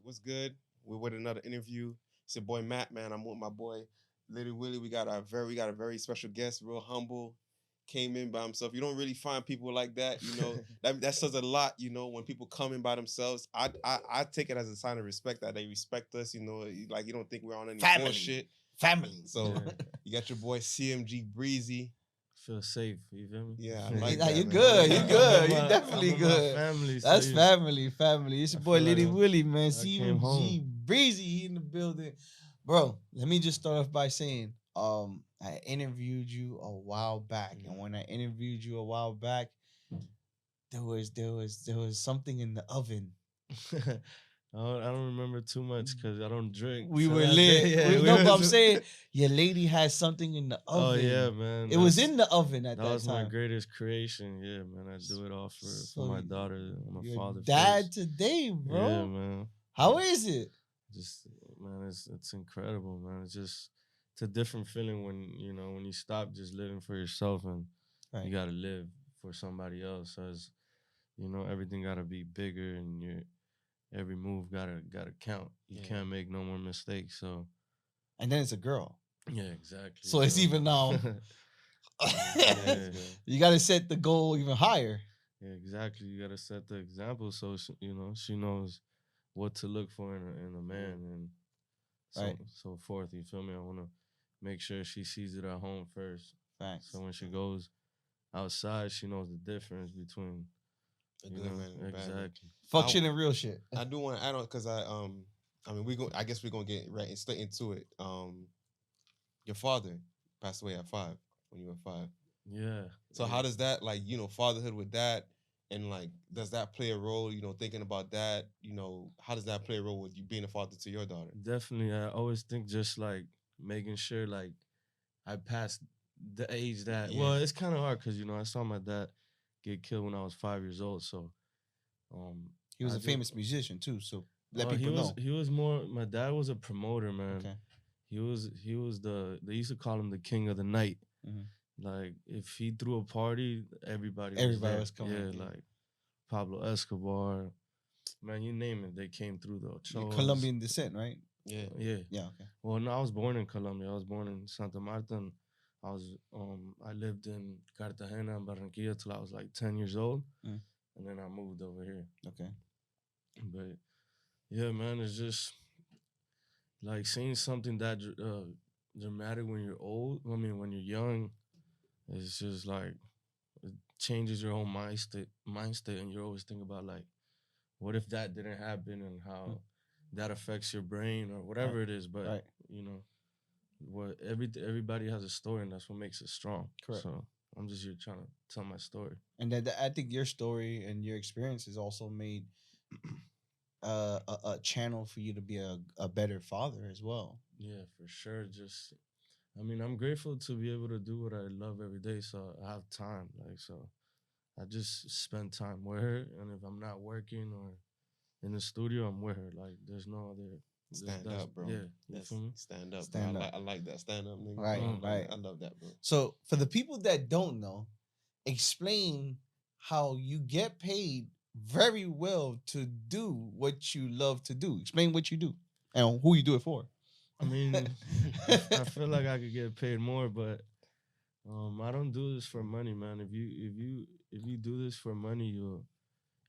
What's good? We're with another interview. It's your boy Matt, man. I'm with my boy Litty Willie. We got a very special guest, real humble. Came in by himself. You don't really find people like that, That says a lot, when people come in by themselves. I take it as a sign of respect that they respect us, like you don't think we're on any Family. bullshit. Family. So you got your boy CMG Breezy. Feel safe, you feel me? Yeah, I like Nah, that, you man. good. You good. You I'm definitely with my good. family, so That's you- family. It's your I boy feel like Litty Willie, man. I came CMG home. Breezy, he in the building. Bro, let me just start off by saying, I interviewed you a while back. And when I interviewed you a while back, there was something in the oven. I don't remember too much because I don't drink. We So were that lit. day, yeah, No, but I'm was- saying your lady has something in the Oh oven. yeah, man. It was that's- in the oven at That that was my time. greatest creation. Yeah, man. I do it all for So my daughter. I'm a Your father. dad first. today, bro. Yeah, man. How is it? Just man, it's incredible, man. It's a different feeling when you stop just living for yourself and Right. you gotta live for somebody else. So it's, everything gotta be bigger and your every move gotta count. You can't make no more mistakes. So And then it's a girl. yeah, exactly. So it's even now. Yeah. You got to set the goal even higher. Yeah, exactly. You gotta set the example so she knows what to look for in a man and so forth. You feel me? I wanna make sure she sees it at home first. Thanks. So when she goes outside, she knows the difference between A good man and a bad man. exactly. Fuck shit and real shit. I do want to add on because I guess we're gonna get right straight into it. Your father passed away at 5 when you were 5. Yeah. So how does that fatherhood with that and does that play a role? Thinking about that. How does that play a role with you being a father to your daughter? Definitely, I always think just making sure I passed the age that. Yeah. Well, it's kind of hard because I saw my dad get killed when I was 5 years old. So, He was I a just- famous musician too, so let Well, people know. He was more. My dad was a promoter, man. Okay. He was they used to call him the king of the night. Mhm. Like if he threw a party, everybody Everybody there. was coming, Yeah, yeah. like Pablo Escobar, man, you name it, they came through though. You're Colombian descent, right? Yeah. Yeah. Yeah. Okay. Well, no, I was born in Colombia. I was born in Santa Marta. And I lived in Cartagena and Barranquilla till I was like 10 years old, Mm. and then I moved over here. Okay. But yeah, man, it's just like seeing something that dramatic when you're old. I mean, when you're young, it's just like it changes your whole mindset, and you always think about like, what if that didn't happen, and how that affects your brain or whatever it is. But Right. what everybody has a story, and that's what makes it strong. Correct. So I'm just here trying to tell my story. And then I think your story and your experiences also made a channel for you to be a better father as well. Yeah, for sure. Just, I mean, I'm grateful to be able to do what I love every day. So I have time. So I just spend time with her. And if I'm not working or in the studio, I'm with her. Like, there's no other. Stand that's- up, bro. Yeah, you That's, feel me? stand up. Stand bro. up. I like that. Stand up, nigga. Right, right. I love that, bro. So for the people that don't know, explain how you get paid very well to do what you love to do. Explain what you do and who you do it for. I mean, I feel like I could get paid more, but I don't do this for money, man. If you do this for money,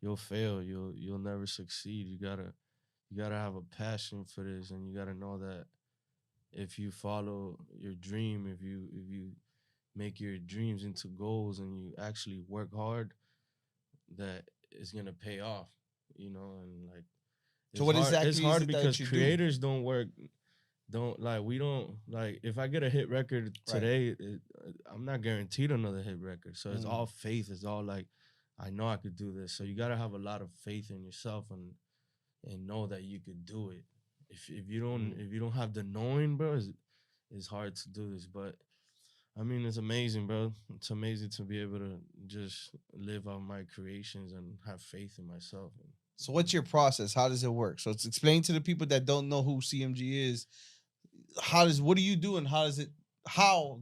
you'll fail. You'll never succeed. You gotta have a passion for this, and you gotta know that if you follow your dream, if you make your dreams into goals, and you actually work hard, that it's gonna pay off. And like. So what exactly It's is hard it that because you do? creators don't work. We don't like. If I get a hit record today, I'm not guaranteed another hit record. So it's all faith. It's all like, I know I could do this. So you gotta have a lot of faith in yourself and know that you could do it. If you don't have the knowing, bro, it's hard to do this. But I mean, it's amazing, bro. It's amazing to be able to just live out my creations and have faith in myself. So what's your process? How does it work? So it's explain to the people that don't know who CMG is. What do you do and how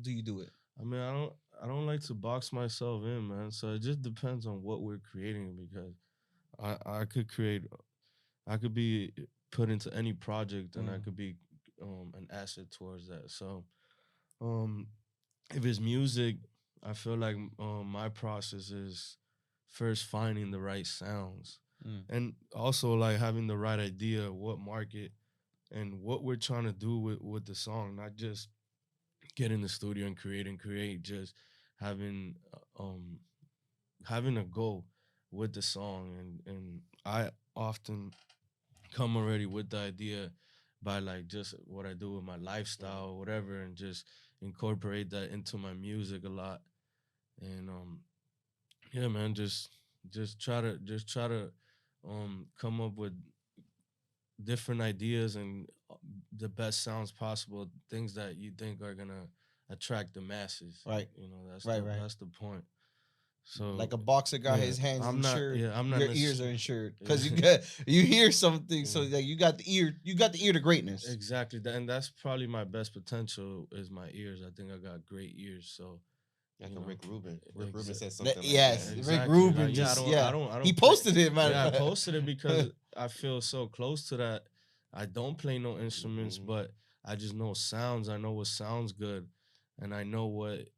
do you do it? I mean, I don't like to box myself in, man. So it just depends on what we're creating, because I could be put into any project, and I could be an asset towards that. So if it's music, I feel like my process is first finding the right sounds, and also like having the right idea of what market and what we're trying to do with the song, not just get in the studio and create, just having having a goal with the song. And I often come already with the idea by like just what I do with my lifestyle or whatever, and just incorporate that into my music a lot. And yeah, man, just try to come up with different ideas and the best sounds possible, things that you think are gonna attract the masses. Right. You know, Right. that's the point. So Like a boxer got yeah, his hands I'm not. insured. Yeah, I'm not. Your ears are insured because you Yeah. got you hear something. So like you got the ear. You got the ear to greatness. Exactly, and that's probably my best potential is my ears. I think I got great ears. So Like you a know, Rick Rubin. Rick Rubin exa- said something like Yes, that. Rick exactly. Rubin Like, yeah, just I don't he play. posted it, man. Yeah, I posted it because I feel so close to that. I don't play no instruments, Mhm. but I just know sounds. I know what sounds good, and I know what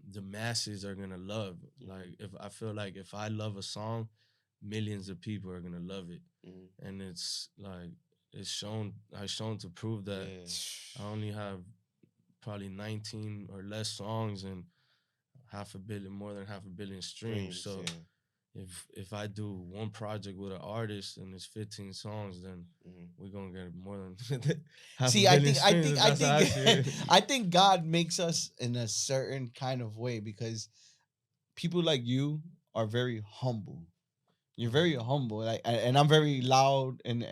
the masses are gonna love. Like if I feel like if I love a song, millions of people are gonna love it, and it's like it's shown. I shown to prove that Yeah. I only have probably 19 or less songs and more than half a billion streams. Dreams, So if I do one project with an artist and it's 15 songs, then we're gonna get more than half See, a I billion think, I streams. think, if I that's how see think, it. I think God makes us in a certain kind of way because people like you are very humble. You're very humble, like, and I'm very loud, and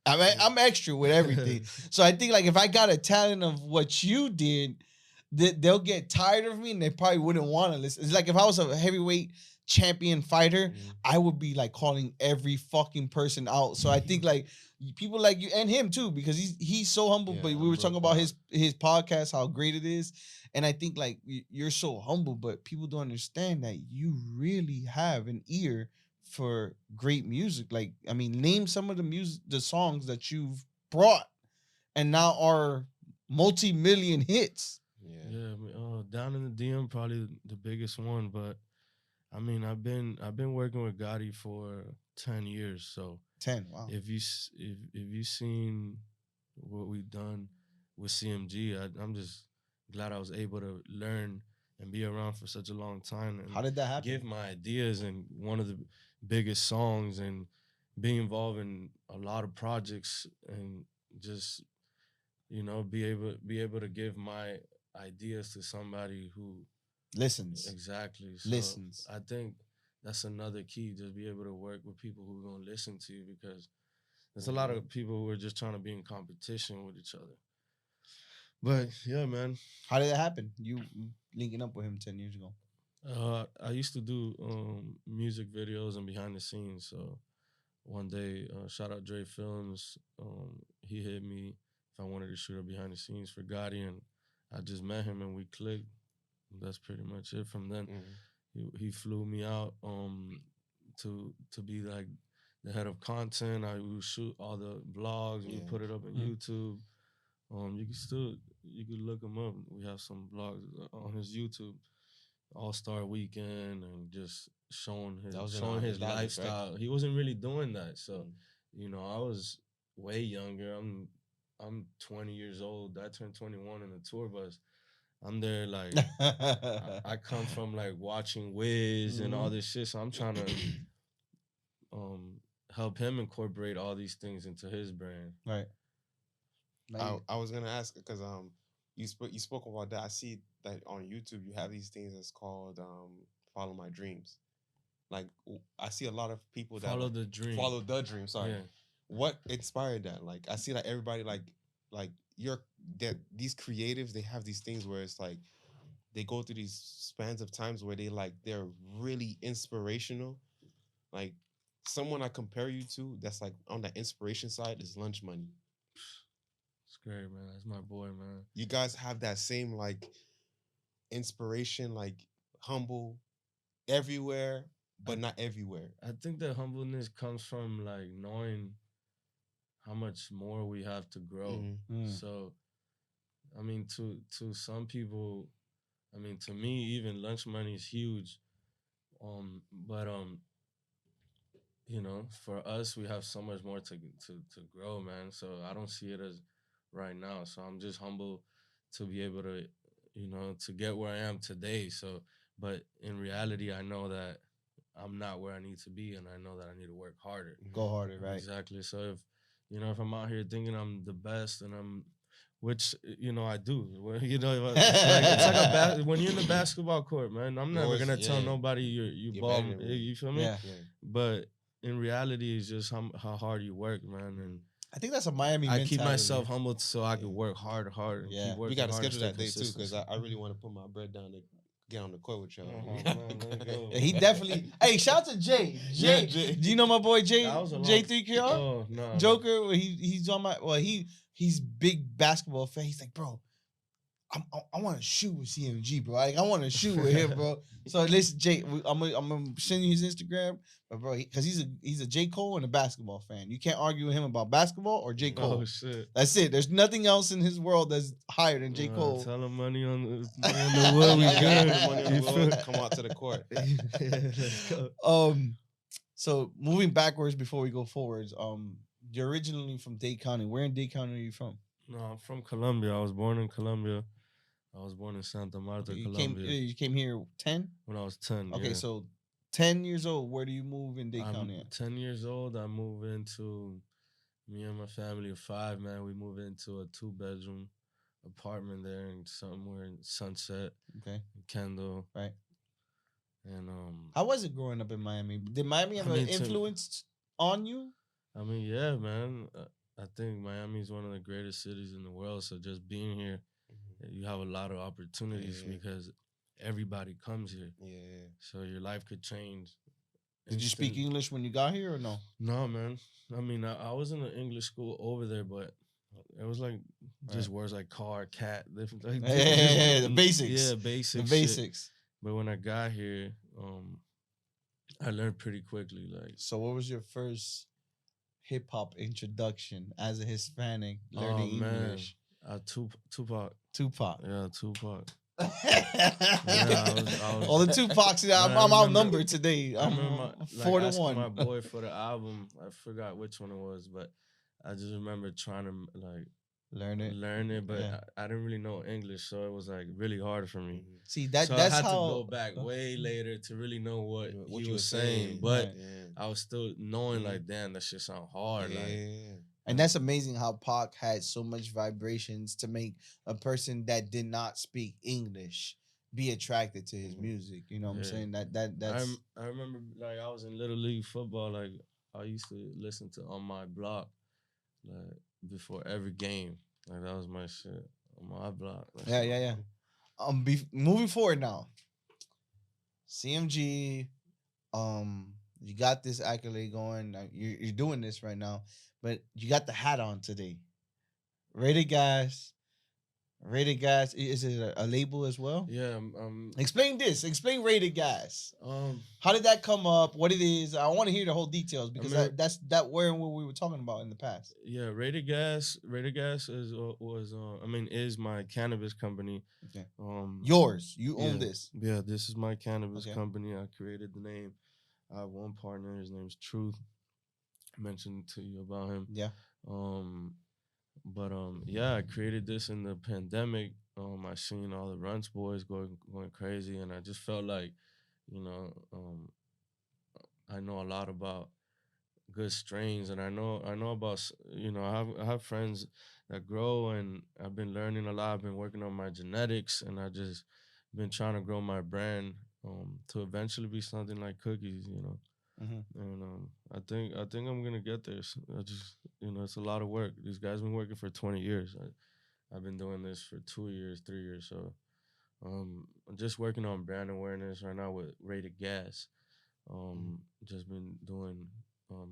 I'm extra with everything. So I think like if I got a talent of what you did, they'll get tired of me and they probably wouldn't want to listen. It's like if I was a heavyweight champion fighter, I would be like calling every fucking person out. So I think like people like you and him too, because he's so humble. Yeah, But we I'm were real talking about proud. his podcast, how great it is. And I think like you're so humble, but people don't understand that you really have an ear for great music. Like, I mean, name some of the songs that you've brought and now are multi-million hits. Yeah, I mean, down in the DM probably the biggest one, but I mean I've been working with Gotti for 10 years. So 10, wow. if you seen what we've done with CMG, I'm just glad I was able to learn and be around for such a long time and How did that happen? give my ideas in one of the biggest songs and be involved in a lot of projects and just be able to give my ideas to somebody who Listens. exactly. So Listens. I think that's another key, just be able to work with people who are going to listen to you, because there's a lot of people who are just trying to be in competition with each other. But yeah, man. How did that happen? You linking up with him 10 years ago. I used to do music videos and behind the scenes. So one day, shout out Dre Films. He hit me if I wanted to shoot a behind the scenes for Gotti, and I just met him and we clicked. That's pretty much it. From then, he flew me out to be like the head of content. I would shoot all the vlogs. We put it up on YouTube. You could look him up. We have some vlogs on his YouTube. All-Star Weekend and just showing his Dallas, lifestyle. Right? He wasn't really doing that. So, I was way younger. I'm 20 years old. I turned 21 in the tour bus. I'm there like I come from like watching Wiz and all this shit. So I'm trying to help him incorporate all these things into his brand. Right. I was gonna ask because you spoke about that. I see that on YouTube you have these things that's called follow my dreams. Like I see a lot of people that follow the dream. Follow the dream. Sorry. Yeah. What inspired that? Like I see like everybody like these creatives, they have these things where it's like they go through these spans of times where they're really inspirational. Like someone I compare you to that's like on the inspiration side is Lunch Money. It's great, man. That's my boy, man. You guys have that same like inspiration, like humble everywhere, but not everywhere. I think the humbleness comes from like knowing how much more we have to grow. So, I mean, to some people, I mean, to me, even lunch money is huge. But you know, for us, we have so much more to grow, man. So I don't see it as right now. So I'm just humble to be able to, you know, to get where I am today. So, but in reality, I know that I'm not where I need to be, and I know that I need to work harder. Go harder, right? Exactly. So if you know, if I'm out here thinking I'm the best, and which you know I do. Well, you know, it's like when you're in the basketball court, man. I'm never gonna tell nobody you ball. You feel me? Yeah. But in reality, it's just how hard you work, man. And I think that's a Miami I mentality. keep myself humble so I can work hard, and Yeah. keep working. We got to hard schedule that day too, consistent. because I really want to put my bread down to get on the court with y'all. Yeah, he definitely. Hey, shout out to Jay. Jay, do you know my boy Jay? J3KR? Oh no, Joker. He's on my. Well, he's big basketball fan. He's like, bro, I want to shoot with CMG, bro. Like, I want to shoot with him, bro. So listen, Jay, I'm gonna send you his Instagram, but bro, because he's a J. Cole and a basketball fan. You can't argue with him about basketball or J. Cole. Oh shit, that's it. There's nothing else in his world that's higher than J. Cole. Tell him money on the wood. We good. Money on the wood. Come out to the court. Let's go. So moving backwards before we go forwards, you're originally from Dade County. Where in Dade County are you from? No, I'm from Colombia. I was born in Colombia. I was born in Santa Marta, Colombia. You came here 10? When I was 10. Okay, yeah. so 10 years old, where do you move in Dade County at? 10 years old, I moved into, me and my family of 5, man, we moved into a 2-bedroom apartment there in somewhere in Sunset. Okay. In Kendall. Right. And how was it growing up in Miami? Did Miami have an influence on you? I mean, yeah, man. I think Miami is one of the greatest cities in the world. So just being here, you have a lot of opportunities because everybody comes here. Yeah. So your life could change. Did you speak English when you got here or no? No, man. I mean, I was in an English school over there, but it was like just words like car, cat, different. Like, the basics. Yeah, basics. The basics. Shit. But when I got here, I learned pretty quickly. Like, so what was your first hip hop introduction as a Hispanic learning English? Tupac. Tupac. Yeah, Tupac. All the Tupacs. I'm outnumbered today. I'm 4-1. My boy for the album. I forgot which one it was, but I just remember trying to like learn it, but I didn't really know English, so it was like really hard for me. See that's I had to go back way later to really know what he was saying, but I was still knowing like, damn, that shit sound hard. Yeah. Like, and that's amazing how Pac had so much vibrations to make a person that did not speak English be attracted to his music. You know what I'm saying? That's. I remember like I was in Little League football. Like I used to listen to On My Block like before every game. Like that was my shit. On My Block. Yeah. Moving forward now. CMG, you got this accolade going. You're doing this right now. But you got the hat on today. Rated Gas. Is it a label as well? Yeah. Explain this. Explain Rated Gas. How did that come up? What it is? I want to hear the whole details because that's where we were talking about in the past. Yeah, Rated Gas is my cannabis company. Okay. Yours. You own this. Yeah, this is my cannabis company. I created the name. I have one partner. His name's Truth. Mentioned to you about him. Yeah. I created this in the pandemic. I seen all the Runts boys going crazy, and I just felt like, I know a lot about good strains, and I know about, I have friends that grow, and I've been learning a lot. I've been working on my genetics, and I just been trying to grow my brand to eventually be something like Cookies, Mm-hmm. And I think I'm gonna get there. So I just it's a lot of work. These guys been working for 20 years. I've been doing this for 2 years, 3 years. So I'm just working on brand awareness right now with Rated Gas. Just been doing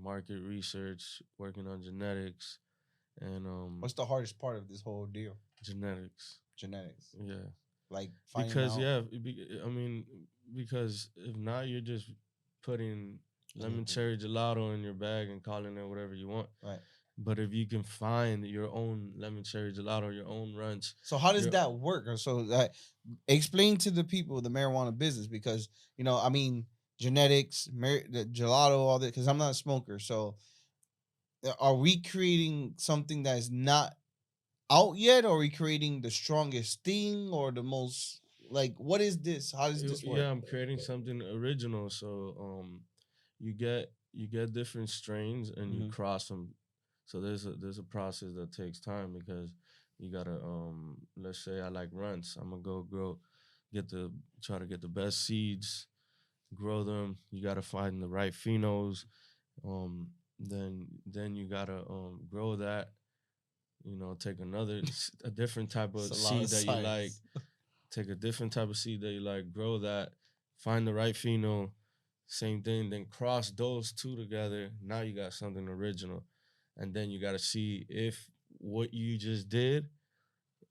market research, working on genetics, and what's the hardest part of this whole deal? Genetics. Yeah. Like because because if not, you're just putting lemon cherry gelato in your bag and calling it whatever you want. Right. But if you can find your own lemon cherry gelato, your own ranch. So how does that work? Or so that explain to the people the marijuana business, because I mean genetics, the gelato, all that. Because I'm not a smoker, so are we creating something that is not out yet, or are we creating the strongest thing or the most like? What is this? How does this work? Yeah, I'm creating something original. So you get different strains and you cross them. So there's a process that takes time because you gotta let's say I like runts. I'm gonna go try to get the best seeds, grow them. You gotta find the right phenols. Then you gotta grow that. Take a different type of seed that you like. Take a different type of seed that you like, grow that, find the right phenol, same thing, then cross those two together. Now you got something original. And then you got to see if what you just did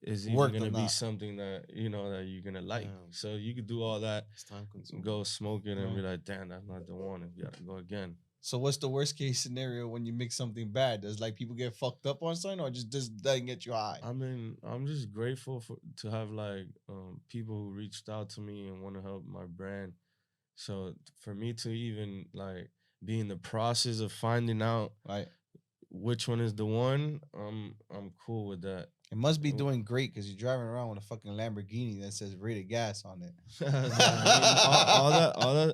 is even going to be something that, that you're going to like. Yeah. So you could do all that, it's time consuming. Go smoke it and be like, damn, that's not the one. And you got to go again. So what's the worst case scenario when you mix something bad? Does like people get fucked up on something, or just doesn't get you high? I mean, I'm just grateful to have like people who reached out to me and want to help my brand. So for me to even like be in the process of finding out which one is the one, I'm cool with that. It must be doing great because you're driving around with a fucking Lamborghini that says rated gas on it.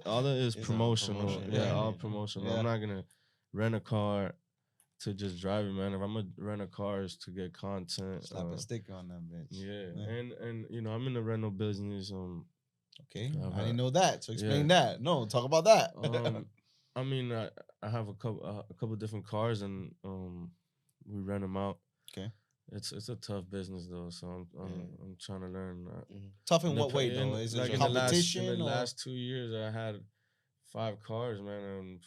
all that is promotional. Yeah, all promotional. Yeah. I'm not gonna rent a car to just drive it, man. If I'm gonna rent a car, is to get content. Slap a sticker on that bitch. Yeah. And I'm in the rental business. Okay, I didn't know that. So explain that. No, talk about that. I mean, I have a couple different cars, and we rent them out. Okay. It's a tough business though, so I'm trying to learn that. Tough in what way though? Is it competition? In the last 2 years, I had 5 cars, man, and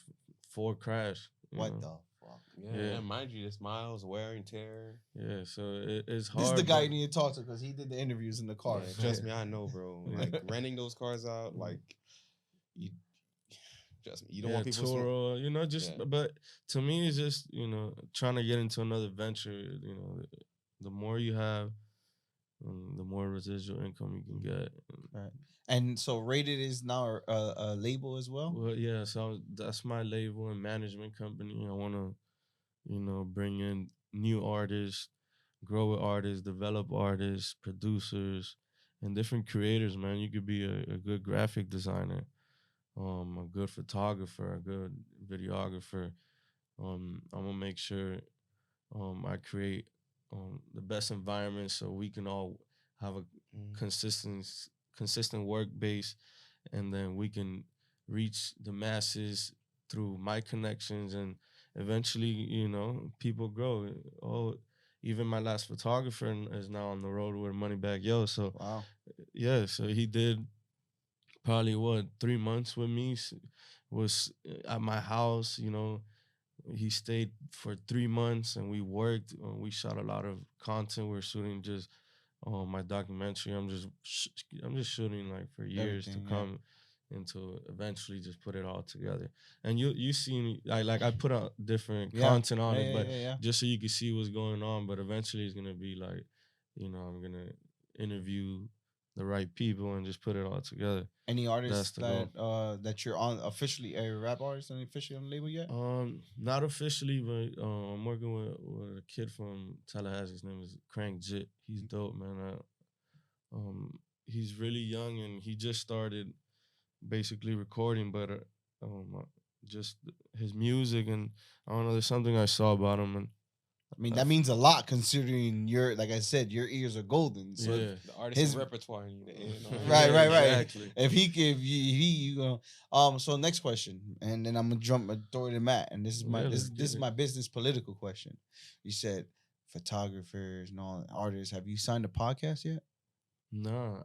4 crashed. What the fuck? Yeah, mind you, this miles, wear and tear. Yeah, so it's hard. This is the guy you need to talk to because he did the interviews in the car. Yeah, trust me, I know, bro. Like renting those cars out, like you. Trust me, you don't want people to but to me it's just, trying to get into another venture, the more you have, the more residual income you can get. Right. And so Rated is now a label as well? Well, yeah, so that's my label and management company. I want to, bring in new artists, grow with artists, develop artists, producers, and different creators, man. You could be a good graphic designer, a good photographer, a good videographer. I'm gonna make sure I create the best environment so we can all have a consistent work base, and then we can reach the masses through my connections, and eventually, people grow. Even my last photographer is now on the road with Moneybag Yo. So wow. Yeah, so he did probably 3 months with me, was at my house. He stayed for 3 months and we worked. We shot a lot of content. We're shooting just my documentary. I'm just shooting like for years to come, and to eventually just put it all together. And you see me, like I put out different content on it, but just so you can see what's going on. But eventually it's gonna be like, I'm gonna interview the right people and just put it all together. Any artists that you're on officially, a rap artist, and officially on the label yet? Not officially, but I'm working with a kid from Tallahassee. His name is Crank Jit. He's dope, man. He's really young and he just started basically recording, but just his music, and I don't know, there's something I saw about him, and I mean, that means a lot considering like I said, your ears are golden. So the artist's repertoire. Right. Exactly. If you go. So next question, and then I'm gonna throw it to Matt, and this is my business political question. You said photographers and all artists. Have you signed a podcast yet? No,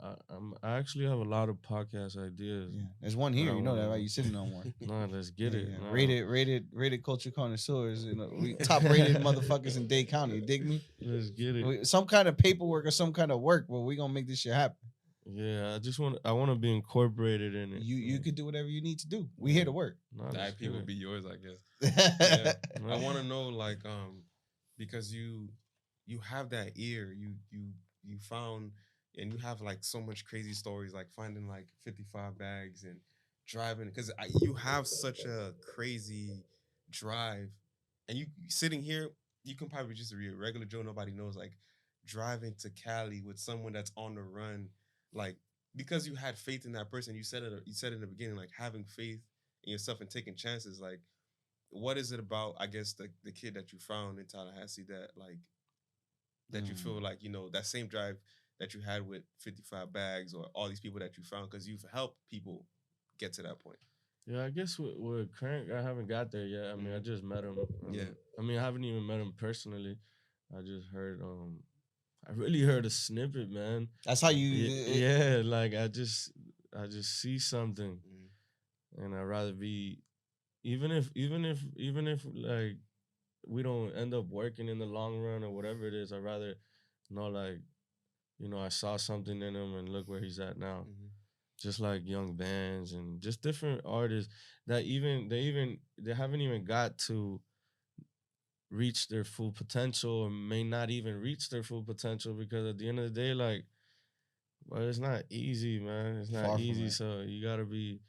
I actually have a lot of podcast ideas. Yeah, there's one here. You know that, right? You sitting on one. No, let's get it. No. Rated culture connoisseurs. We top rated motherfuckers in Dade County. You dig me? Let's get it. Some kind of paperwork or some kind of work, but we gonna make this shit happen. Yeah, I want to be incorporated in it. You could do whatever you need to do. We here to work. The IP would be yours, I guess. I want to know, like, because you have that ear. You found, and you have like so much crazy stories, like finding like 55 bags and driving, because you have such a crazy drive, and you sitting here, you can probably just be a regular Joe, nobody knows, like driving to Cali with someone that's on the run, like because you had faith in that person. You said in the beginning, like having faith in yourself and taking chances. Like, what is it about, I guess, the kid that you found in Tallahassee that like that you feel like, that same drive that you had with 55 bags or all these people that you found, because you've helped people get to that point? Yeah, I guess with Crank, I haven't got there yet. I mean, I just met him. Yeah. I mean, I haven't even met him personally. I just heard. I really heard a snippet, man. That's how you. Yeah, like I just see something, and I'd rather be, even if like we don't end up working in the long run or whatever it is. I'd rather know, like, I saw something in him and look where he's at now. Just like young bands and just different artists that they haven't even got to reach their full potential, or may not even reach their full potential, because at the end of the day, like, well, it's not easy, man. It's not easy. So you gotta be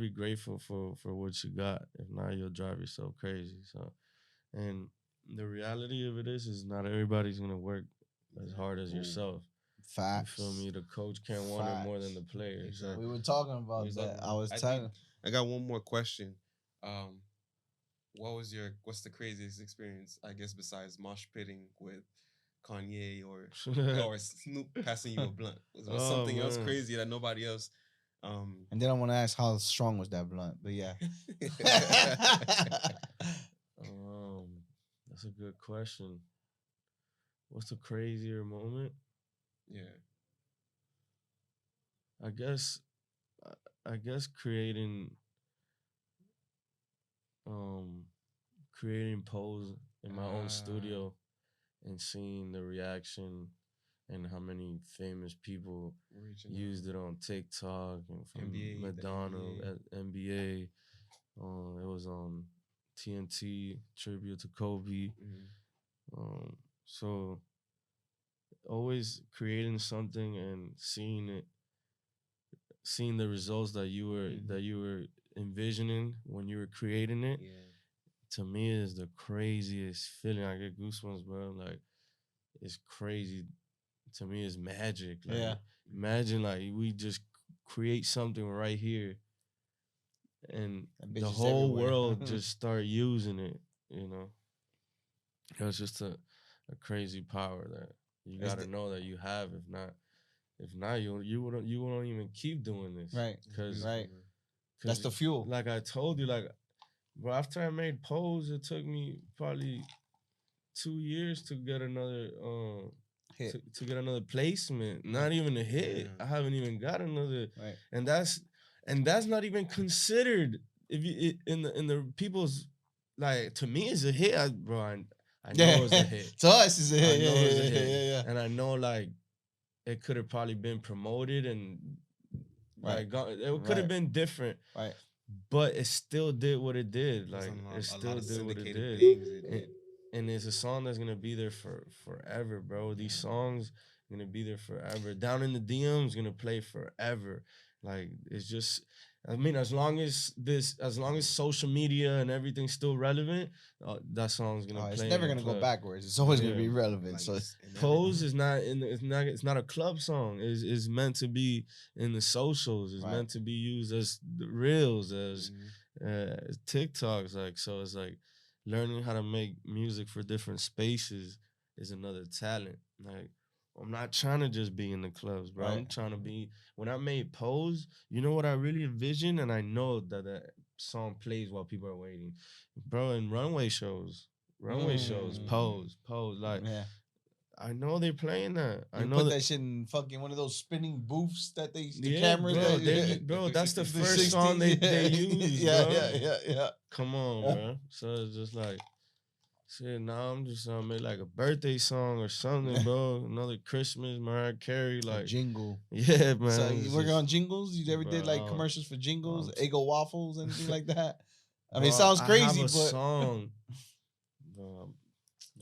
grateful for what you got. If not, you'll drive yourself crazy. So, and the reality of it is not everybody's gonna work as hard as yourself. Facts. You feel me? The coach can't want it more than the player. Exactly. So we were talking about that. I was telling. I got one more question. What's the craziest experience, I guess, besides mosh pitting with Kanye or Snoop passing you a blunt? Was something else crazy that nobody else? And then I want to ask, how strong was that blunt? But yeah. That's a good question. What's the crazier moment? Yeah. I guess creating Pose in my own studio and seeing the reaction and how many famous people used it on TikTok and from NBA, Madonna at NBA. It was on TNT, tribute to Kobe. So always creating something and seeing the results that you were envisioning when you were creating it. Yeah. To me, is the craziest feeling. I get goosebumps, bro. Like, it's crazy. To me, it's magic. Like, imagine, like, we just create something right here, and the whole world just start using it. It's just a crazy power that you gotta know that you have. If not, you won't even keep doing this. Right. Because that's the fuel. Like I told you, like, bro, after I made Pose, it took me probably 2 years to get another hit. To get another placement. Not even a hit. I haven't even got another. Right. And that's not even considered. If you in the people's, like, to me, it's a hit, bro. I know it's a hit. To us, it's a hit. I know it's a hit. Yeah. And I know, like, it could have probably been promoted and like it could have been different. Right. But it still did what it did. Like, it still did what it did. And it's a song that's gonna be there forever, bro. These songs are gonna be there forever. Down in the DMs gonna play forever. Like, it's just, I mean, as long as social media and everything's still relevant, that song's gonna play. It's never gonna go backwards. It's always gonna be relevant. Like, so Pose is it's not a club song. It's meant to be in the socials. It's meant to be used as the reels, as TikToks. Like, so it's like learning how to make music for different spaces is another talent. Like, I'm not trying to just be in the clubs, bro. I'm trying to be, when I made Pose, you know what I really envisioned? And I know that song plays while people are waiting. Bro, in runway shows, Pose. Like, I know they're playing that. I know put that shit in fucking one of those spinning booths that the cameras. Bro, that's the first song they used, Yeah. Come on, bro. So it's just like, shit, now I'm just gonna make like a birthday song or something, bro. Another Christmas, Mariah Carey, like a jingle. Yeah, man. So you working on jingles? You ever did like commercials for jingles, Eggo waffles, anything like that? I mean, it sounds crazy, I have a but song.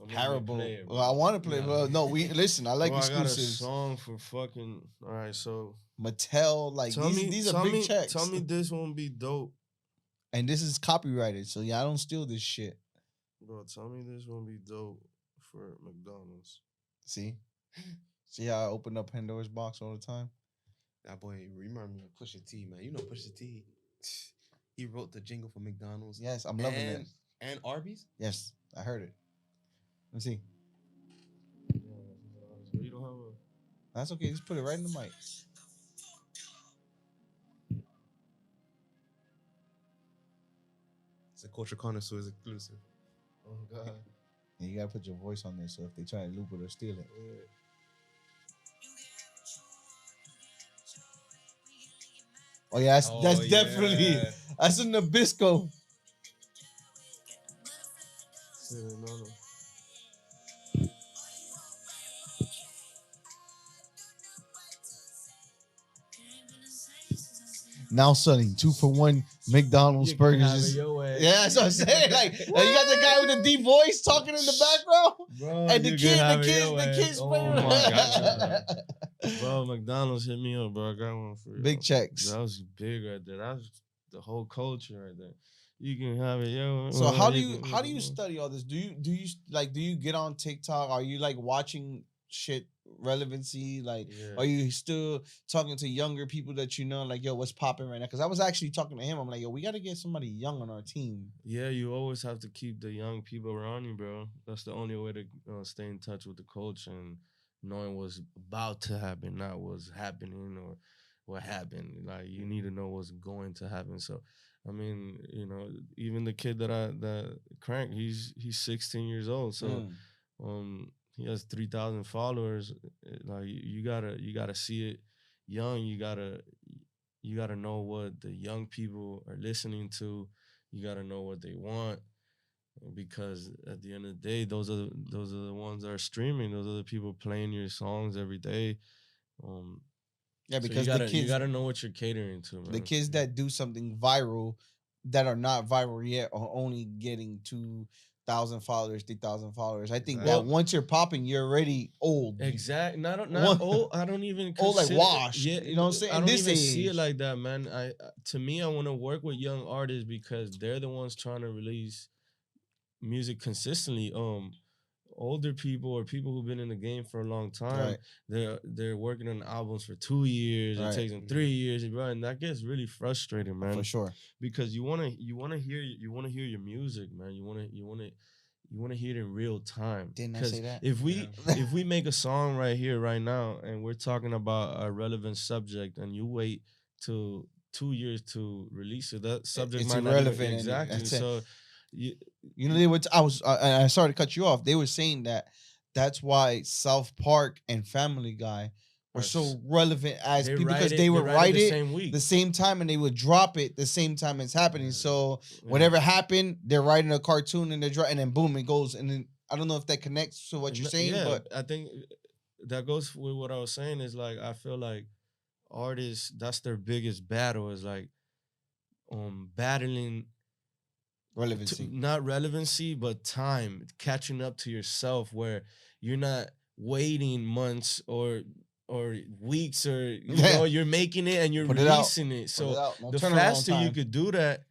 Parable. It, Well, I want to play. Yeah. Well, no, we listen. I like Bro, exclusives. I got a song for fucking. All right, so Mattel, like these are big checks. Tell me this won't be dope. And this is copyrighted, so yeah, I don't steal this shit. Bro, tell me this won't be dope for McDonald's. See how I open up Pandora's box all the time. That boy remind me of Pusha T, man. You know Pusha T. He wrote the jingle for McDonald's. Yes, I'm loving it. And Arby's. Yes, I heard it. Let's see. You don't have a. That's okay. Just put it right in the mic. It's a Culture Connoisseurs exclusive. Oh God. And you gotta put your voice on there, so if they try to loop it or steal it. Yeah. Oh yeah, that's definitely that's a Nabisco. No. Now, Sonny, 2-for-1 McDonald's burgers. Yeah, that's what I'm saying. Like, you got the guy with the deep voice talking in the background, bro, and the kids. Oh my God. Bro, McDonald's hit me up, bro. I got one for you. Big checks. That was big right there. That was the whole culture right there. You can have it, yo. So how do you study all this? Do you get on TikTok? Are you like watching shit relevancy? Like, are you still talking to younger people that you know? Like, yo, what's popping right now? Because I was actually talking to him. I'm like, yo, we got to get somebody young on our team. Yeah, you always have to keep the young people around you, bro. That's the only way to stay in touch with the culture and knowing what's about to happen, not what's happening or what happened. Like, you need to know what's going to happen. So, I mean, you know, even the kid that Crank, he's 16 years old. So, he has 3,000 followers. Like, you gotta see it young. You gotta know what the young people are listening to. You gotta know what they want, because at the end of the day, those are the ones that are streaming. Those are the people playing your songs every day. Yeah, because so you gotta know what you're catering to, man. The kids that do something viral that are not viral yet are only getting 2,000 followers, 3,000 followers. I think that once you're popping, you're already old. Exactly. Not old. I don't even old, like washed. Yeah, you know what I'm saying? I don't even see it like that, man. To me, I want to work with young artists because they're the ones trying to release music consistently. Older people or people who've been in the game for a long time, they're working on albums for 2 years. It takes them 3 years, bro, and that gets really frustrating, man. For sure, because you wanna hear your music, man. You wanna hear it in real time. Didn't I say that? If we make a song right here, right now, and we're talking about a relevant subject, and you wait till 2 years to release it, that subject might not even, exactly. So. You know, I sorry to cut you off. They were saying that's why South Park and Family Guy were so relevant because they would write it the same time and they would drop it the same time it's happening. So whatever happened, they're writing a cartoon and and then boom, it goes. And then I don't know if that connects to what you're saying, but I think that goes with what I was saying. Is like, I feel like artists, that's their biggest battle, is like battling relevancy. Not relevancy, but time, catching up to yourself, where you're not waiting months or weeks, or you know, you're making it and you're releasing it. So the faster you could do that,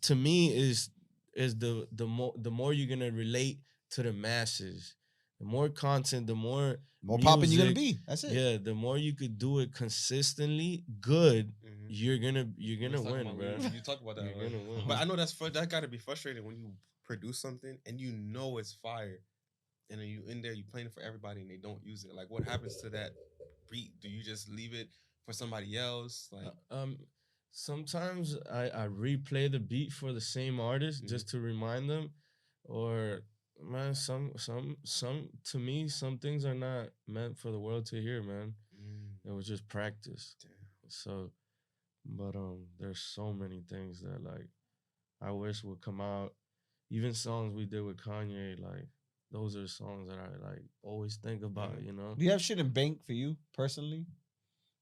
to me, is the more you're gonna relate to the masses. The more content, the more popping you're gonna be. That's it. Yeah, the more you could do it consistently, good. You're gonna win, bro. You talk about that, you're gonna win. But I know that gotta be frustrating when you produce something and you know it's fire, and then you in there, you playing it for everybody, and they don't use it. Like, what happens to that beat? Do you just leave it for somebody else? Like, sometimes I replay the beat for the same artist just to remind them, or. Man, some to me, some things are not meant for the world to hear, man. It was just practice. Damn. So, but there's so many things that, like, I wish would come out. Even songs we did with Kanye, like, those are songs that I like always think about, you know. Do you have shit in bank for you personally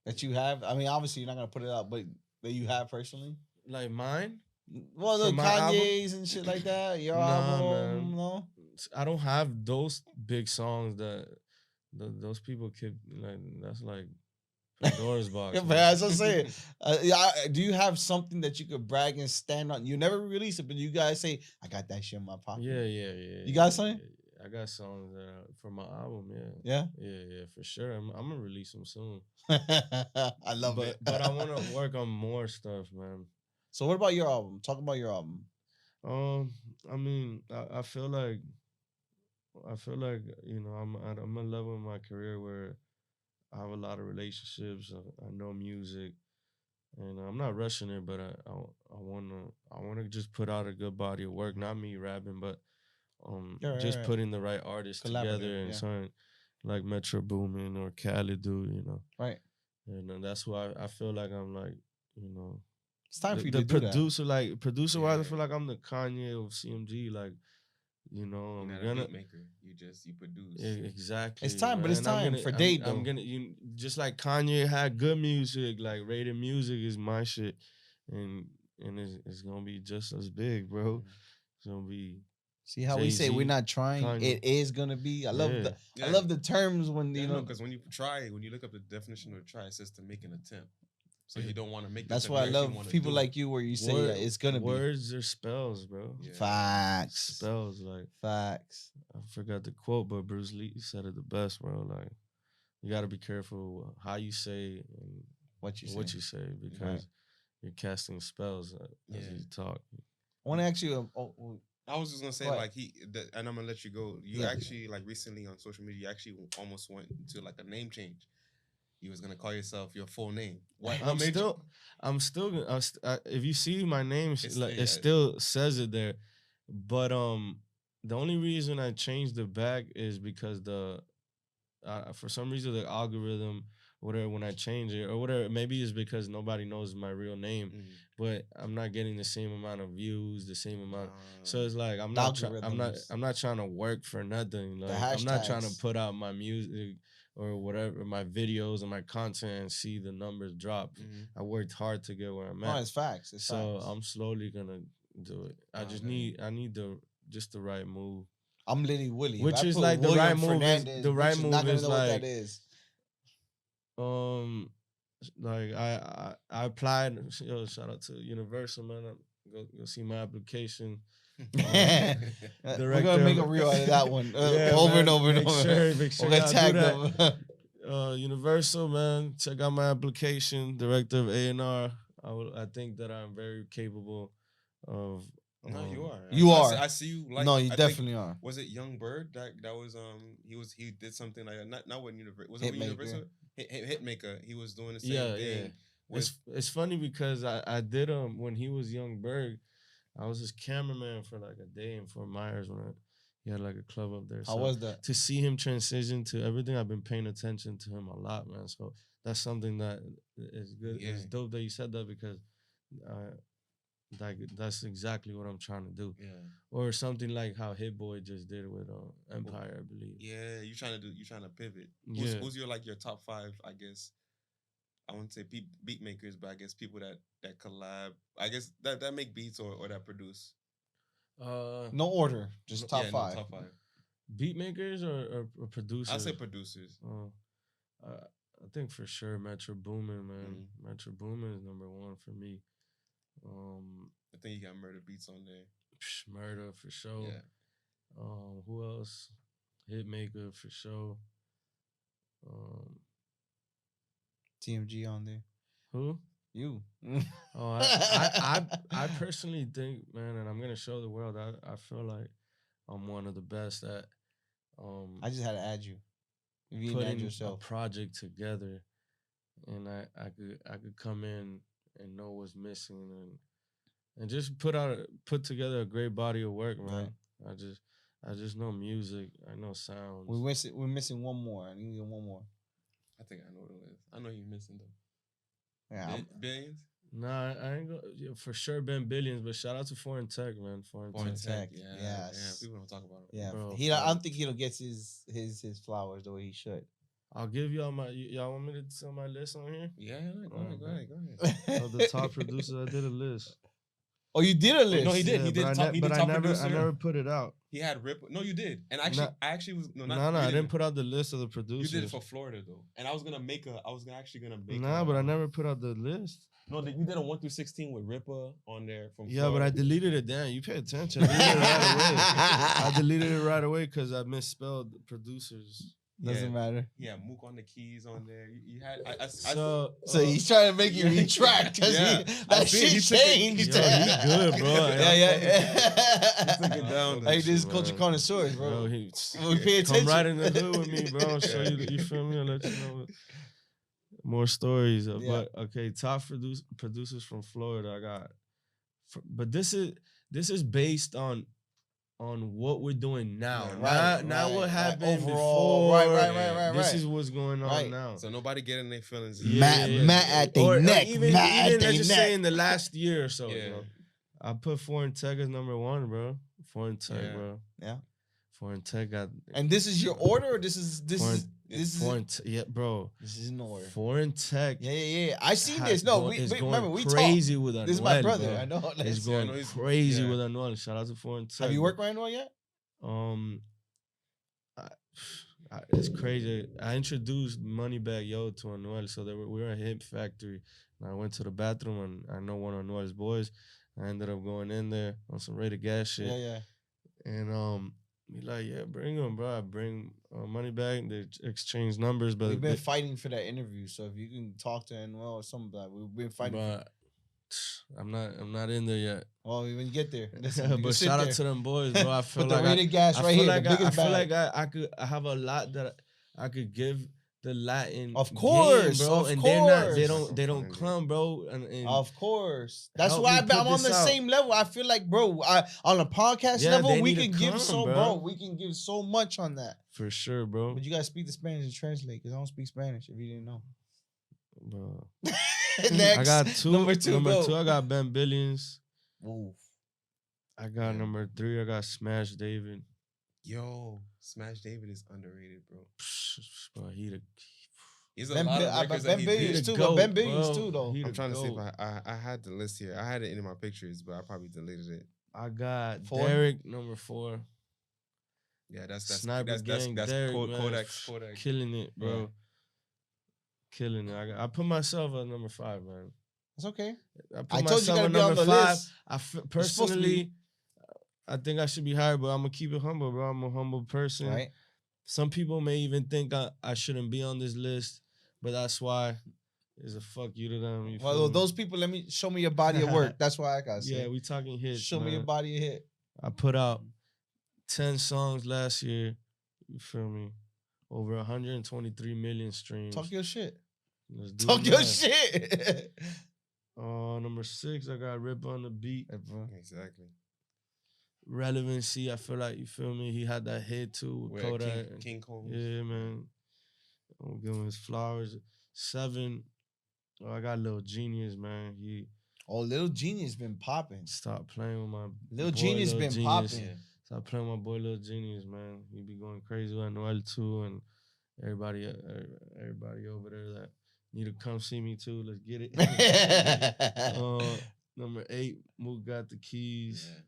that you have? I mean, obviously you're not gonna put it out, but that you have personally, like mine. Well, the Kanye's and shit like that. Your album, man. no. I don't have those big songs that those people keep like. That's like Pandora's box. Yeah, but man. as I say, do you have something that you could brag and stand on? You never release it, but you guys say, "I got that shit in my pocket." Yeah. You got something? I got songs for my album. Yeah. Yeah, for sure. I'm gonna release them soon. I love it. But I want to work on more stuff, man. So what about your album? Talk about your album. I mean, I feel like I'm a level in my career where I have a lot of relationships. I know music, and I'm not rushing it, but I wanna just put out a good body of work. Not me rapping, but just right. putting the right artists together and something like Metro Boomin or Khaled do, Right. And that's why I feel like I'm like, it's time for you the to do producer, like producer wise, I feel like I'm the Kanye of CMG, like. You're not a beat maker. You produce. Exactly. It's time, but it's time for date though. I'm gonna just like Kanye had good music, like rated music is my shit, and it's gonna be just as big, bro. It's gonna be. See how we say we're not trying? Kanye. It is gonna be. I love the terms when you know because when you look up the definition of try, it says to make an attempt. So you don't want to make. That's why I love people like you, where you say it's gonna be. Words are spells, bro. Yeah. Facts. Spells, like facts. I forgot the quote, but Bruce Lee said it the best, bro. Like you got to be careful how you say and what you say because you're casting spells as you talk. I want to ask you. I was just gonna say and I'm gonna let you go. You actually like recently on social media, you actually almost went to like a name change. You was gonna call yourself your full name. I'm still. If you see my name, it still says it there. But the only reason I changed the back is because for some reason the algorithm, whatever, when I change it or whatever, maybe it's because nobody knows my real name, but I'm not getting the same amount of views, the same amount. So it's like I'm not trying to work for nothing. Like I'm not trying to put out my music or whatever, my videos and my content and see the numbers drop. I worked hard to get where I'm at. No, it's facts. I'm slowly gonna do it. I need the right move. I'm Litty Willie, which is like the right move. The right move is like what that is. Like I applied. Shout out to Universal, man. Go see my application. We're gonna make a reel out of that one over and over and over. Make sure we're tag them. Universal, man. Check out my application. Director of A&R. I think that I'm very capable of. No, you are. You are. I see you. Like, no, you definitely are. Was it Young Bird that was he did something like not with Universal. Was it with Universal? Hitmaker. He was doing the same thing. Yeah. It's funny because I did when he was Young Bird. I was his cameraman for like a day in Fort Myers when he had like a club up there. How was that? To see him transition to everything, I've been paying attention to him a lot, man. So that's something that is good. Yeah. It's dope that you said that because that's exactly what I'm trying to do. Yeah. Or something like how Hit Boy just did with Empire, I believe. Yeah, you're trying to pivot. Who's your like your top 5, I guess? I wouldn't say beat makers, but I guess people that collab. I guess that make beats or that produce. No order, just top 5. No, top 5. Beat makers or producers? I say producers. I think for sure Metro Boomin, man. Metro Boomin is number 1 for me. I think you got Murder Beats on there. Murder for sure. Yeah. Who else? Hitmaker for sure. TMG on there. Who? You. I personally think, man, and I'm gonna show the world. I feel like I'm one of the best at. I just had to add you. If you putting add yourself. A project together, and I could come in and know what's missing and just put together a great body of work, man. Right. I just know music. I know sounds. We're missing one more. I need one more. I think I know what it is. I know you're missing them. Yeah, Billions? Nah, I ain't go for sure been Billions, but shout out to Foreign Tech, man. Foreign Tech. Yeah, people don't talk about it. Yeah, bro, I don't think he'll get his flowers the way he should. I'll give y'all y'all want me to tell my list on here? Yeah, go ahead. Of the top producers, I did a list. Oh, you did a list? No, he did. Yeah, I never put it out. He had Ripper. No, you did. And actually, Nah. I actually was no, I didn't put out the list of the You producers. did it for Florida though, and I was actually gonna make. But I never put out the list. No, you did a 1 through 16 with Ripper on there from. Yeah, Florida. but I deleted it. Damn, you pay attention. I deleted it right away because I misspelled producers. Doesn't matter. Yeah, Mook on the keys on there. You had So he's trying to make you retract because that shit changed. He's good, bro. Yeah. He took it down. Hey, this is Culture Connoisseurs, bro. We pay attention. Come right in the hood with me, bro. Show you feel me? I'll let you know more stories. But okay, top producers from Florida. I got, but this is based on what we're doing now. Not what happened overall, before. Right. This is what's going on now. So nobody getting their feelings. Matt at the neck. Even let's just say in the last year or so. Yeah. You know, I put Foreign Tech as number 1, bro. Foreign Tech, bro. Yeah. Foreign Tech got. And this is your order, or this is Foreign bro. This is in order. Foreign Tech. Yeah. I seen this. No, we remember we crazy talked. with Anuel. This is my brother. Bro. I know. It's going crazy with Anuel. Shout out to Foreign Tech. Have you worked with Anuel yet? It's crazy. I introduced Moneybag Yo to Anuel, so we were a hip factory. And I went to the bathroom, and I know one of Anuel's boys. I ended up going in there on some rated gas shit. Yeah. And he like, yeah, bring him, bro. I bring Moneybag. They exchange numbers, but we've been fighting for that interview. So if you can talk to Anuel or something like, we've been fighting. But I'm not in there yet. Oh, when you get there, but shout out to them boys, bro. I feel like rated gas right here. I feel like I have a lot that I could give the Latin. Of course, game, bro. of and course. they don't come, bro. And of course, that's why I'm on the same level. I feel like, bro, on a podcast level, we can give we can give so much on that for sure, bro. But you gotta speak the Spanish and translate, because I don't speak Spanish. If you didn't know, bro. Next, I got two. Number two, I got Ben Billions. Oof. I got number 3. I got Smash David. Yo, Smash David is underrated, bro. Bro, he's a lot of records that he did. Ben Billions too, though. I'm trying to see if I had the list here. I had it in my pictures, but I probably deleted it. I got Derek, number 4. Yeah, that's Sniper Gang. that's Derek, Kodak. Killing it, bro. Yeah. Killing it. I put myself at number 5, man. That's okay. I told you gotta be on the list. Personally, I think I should be higher, but I'm gonna keep it humble, bro. I'm a humble person. Right. Some people may even think I shouldn't be on this list, but that's why. It's a fuck you to them. Well, those people, show me your body of work. That's why I got say. Yeah, we talking hits. Show me your body of hit. I put out 10 songs last year. You feel me? Over 123 million streams. Talk your shit. Talk your shit. Number 6, I got Rip on the Beat. Exactly. Relevancy, I feel like, you feel me? He had that hit too with Kodak. King Kong. Yeah, man. I'm gonna give him his flowers. 7, I got Lil Genius, man. Lil Genius been popping. Stop playing with my Lil Genius been popping. Yeah. Stop playing with my boy Lil Genius, man. He be going crazy with Noel too, and everybody over there that need to come see me too. Let's get it. Number 8, Mook Got the Keys. Yeah.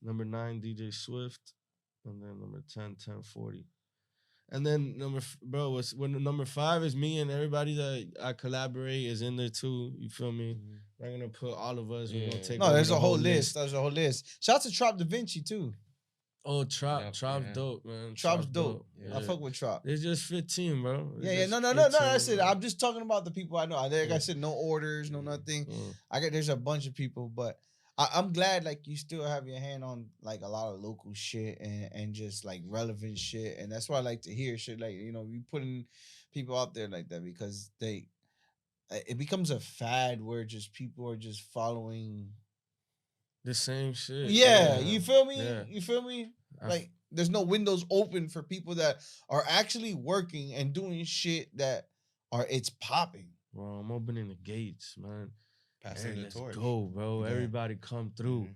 Number 9, DJ Swift. And then number 10, 1040. And then number 5 is me, and everybody that I collaborate is in there too. You feel me? Mm-hmm. I'm gonna put all of us. We're gonna take. No, there's a whole list. There's a whole list. Shout out to Trop Da Vinci too. Oh, Trop's dope, man. Trop's dope. Yeah. I fuck with Trop. It's just 15, bro. No. That's it. I'm just talking about the people I know. Like I said, no orders, no nothing. There's a bunch of people, but I'm glad like you still have your hand on like a lot of local shit and just like relevant shit, and that's why I like to hear shit like you putting people out there like that, because it becomes a fad where just people are just following the same shit. Yeah. You feel me? Yeah. You feel me? Like there's no windows open for people that are actually working and doing shit that it's popping. Bro, I'm opening the gates, man. Passing the torch. Go, bro. Yeah. Everybody come through.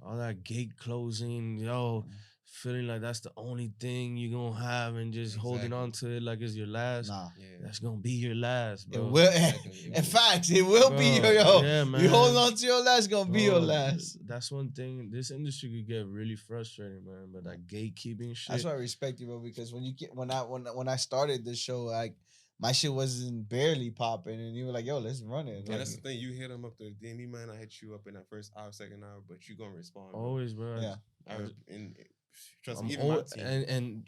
All that gate closing, yo. feeling like that's the only thing you're gonna have and just holding on to it like it's your last. Nah. That's gonna be your last, It bro. will. In fact, it will be your Yeah, man. You hold on to your last, gonna be your last. That's one thing. This industry could get really frustrating, man. But that gatekeeping shit. That's why I respect you, bro. Because when I started this show, like my shit wasn't barely popping, and you were like, "Yo, let's run it." And that's the thing. You hit him up the DM, man. I hit you up in that first hour, second hour, but you gonna respond. Bro. Always, bro. Yeah. Trust me, even my team.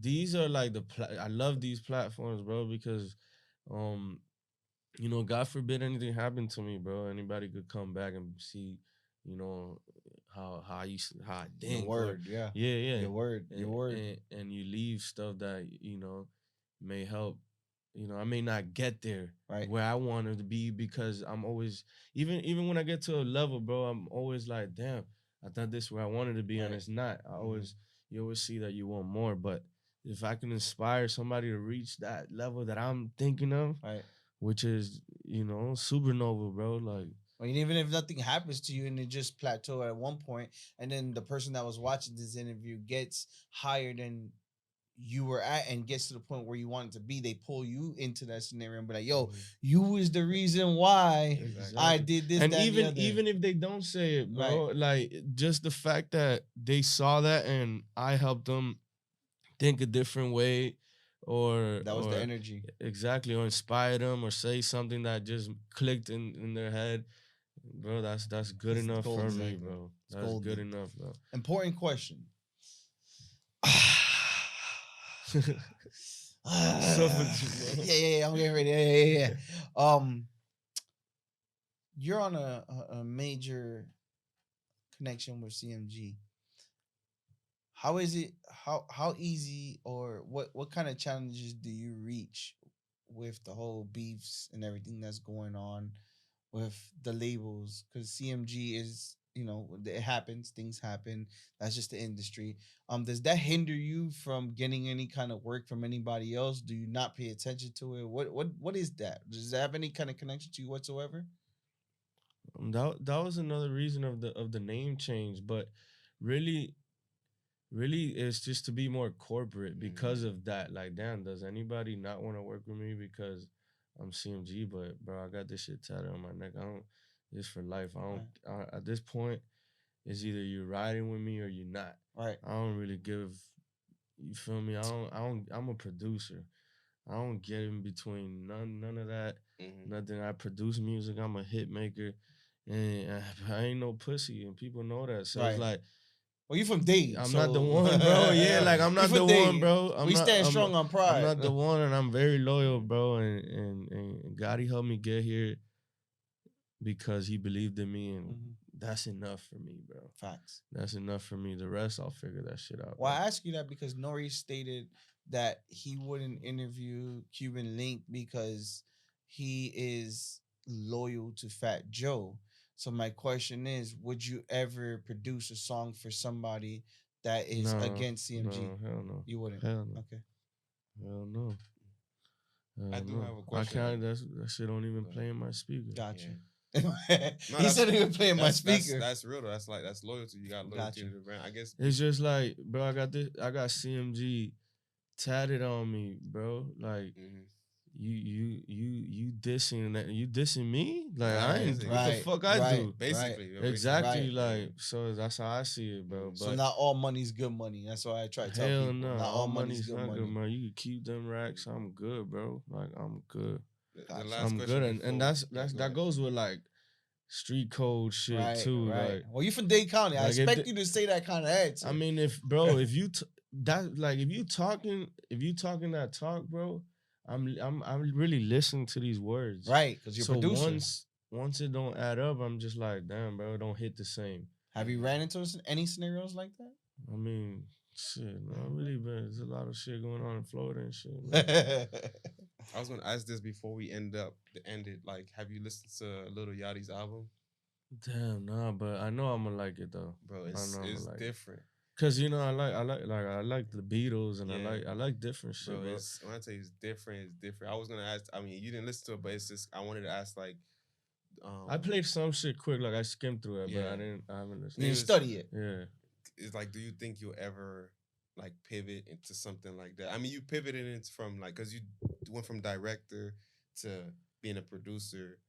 These are like I love these platforms, bro, because, you know, God forbid anything happened to me, bro. Anybody could come back and see, you know, how I think. Your word, yeah. Your word. And you leave stuff that, you know, may help. You know, I may not get there where I wanted to be because I'm always, even when I get to a level, bro, I'm always like, damn, I thought this is where I wanted to be, and it's not. You always see that you want more, but if I can inspire somebody to reach that level that I'm thinking of, which is, you know, supernova, bro, like. I mean, even if nothing happens to you and it just plateau at one point, and then the person that was watching this interview gets higher than you were at and gets to the point where you want it to be, they pull you into that scenario and be like, "Yo, you was the reason why I did this." And even if they don't say it, bro, like just the fact that they saw that and I helped them think a different way, or that was the energy, exactly, or inspired them, or say something that just clicked in their head, bro. That's good enough for me, bro. That's good enough, bro. Important question. I'm getting ready. Yeah. You're on a major connection with CMG. How is it? How easy, or what kind of challenges do you reach with the whole beefs and everything that's going on with the labels? Because CMG is, you know, it happens, things happen. That's just the industry. Does that hinder you from getting any kind of work from anybody else? Do you not pay attention to it? What is that? Does that have any kind of connection to you whatsoever? That was another reason of the name change, but really it's just to be more corporate because of that. Like, damn, does anybody not want to work with me because I'm CMG? But bro, I got this shit tatted on my neck. I don't. It's for life. At this point, it's either you're riding with me or you're not. Right. I don't really give. You feel me? I don't. I'm a producer. I don't get in between none of that. Nothing. I produce music. I'm a hit maker, and I ain't no pussy, and people know that. So it's like. Well, you from Dade. I'm not the one, bro. Yeah, like I'm not the one, bro. We stand strong on pride. I'm not the one, and I'm very loyal, bro. And God, he helped me get here because he believed in me, and that's enough for me, bro. Facts. That's enough for me. The rest, I'll figure that shit out. Well, I ask you that because Nori stated that he wouldn't interview Cuban Link because he is loyal to Fat Joe. So my question is, would you ever produce a song for somebody that is against CMG? No, hell no. You wouldn't? Hell no. Okay. Hell no. I do have a question. I can't. That shit don't even play in my speaker. Gotcha. Yeah. He said he would play in my speaker. That's real though. That's loyalty. You got loyalty to the brand. I guess it's just like, bro, I got CMG tatted on me, bro. Like you dissing that, you dissing me? Like I ain't what the fuck I do. Basically. Exactly. Like, so that's how I see it, bro. But so not all money's good money. That's why I try to tell people. No. Not all money's good money. Man. You can keep them racks. I'm good, bro. Like I'm good. I'm good, and that goes with like street code shit too. Right. Like, well, you from Dade County. I expect you to say that kind of answer. I mean, if you talking that talk, bro, I'm really listening to these words, right? Because you're producing. Once it don't add up, I'm just like, damn, bro, it don't hit the same. Have you ran into any scenarios like that? I mean, shit, not really, but there's a lot of shit going on in Florida and shit. I was gonna ask this before we end it. Like, have you listened to Lil Yachty's album? Damn, nah, but I know I'm gonna like it though, bro. It's different. Cause you know I like the Beatles and I like different shit, bro. When I tell you it's different. I was gonna ask. I mean, you didn't listen to it, but it's just I wanted to ask like. I played some shit quick, like I skimmed through it, but I haven't listened. You didn't study it. Yeah. is like, do you think you'll ever like pivot into something like that? I mean, you pivoted into from like, cause you went from director to being a producer.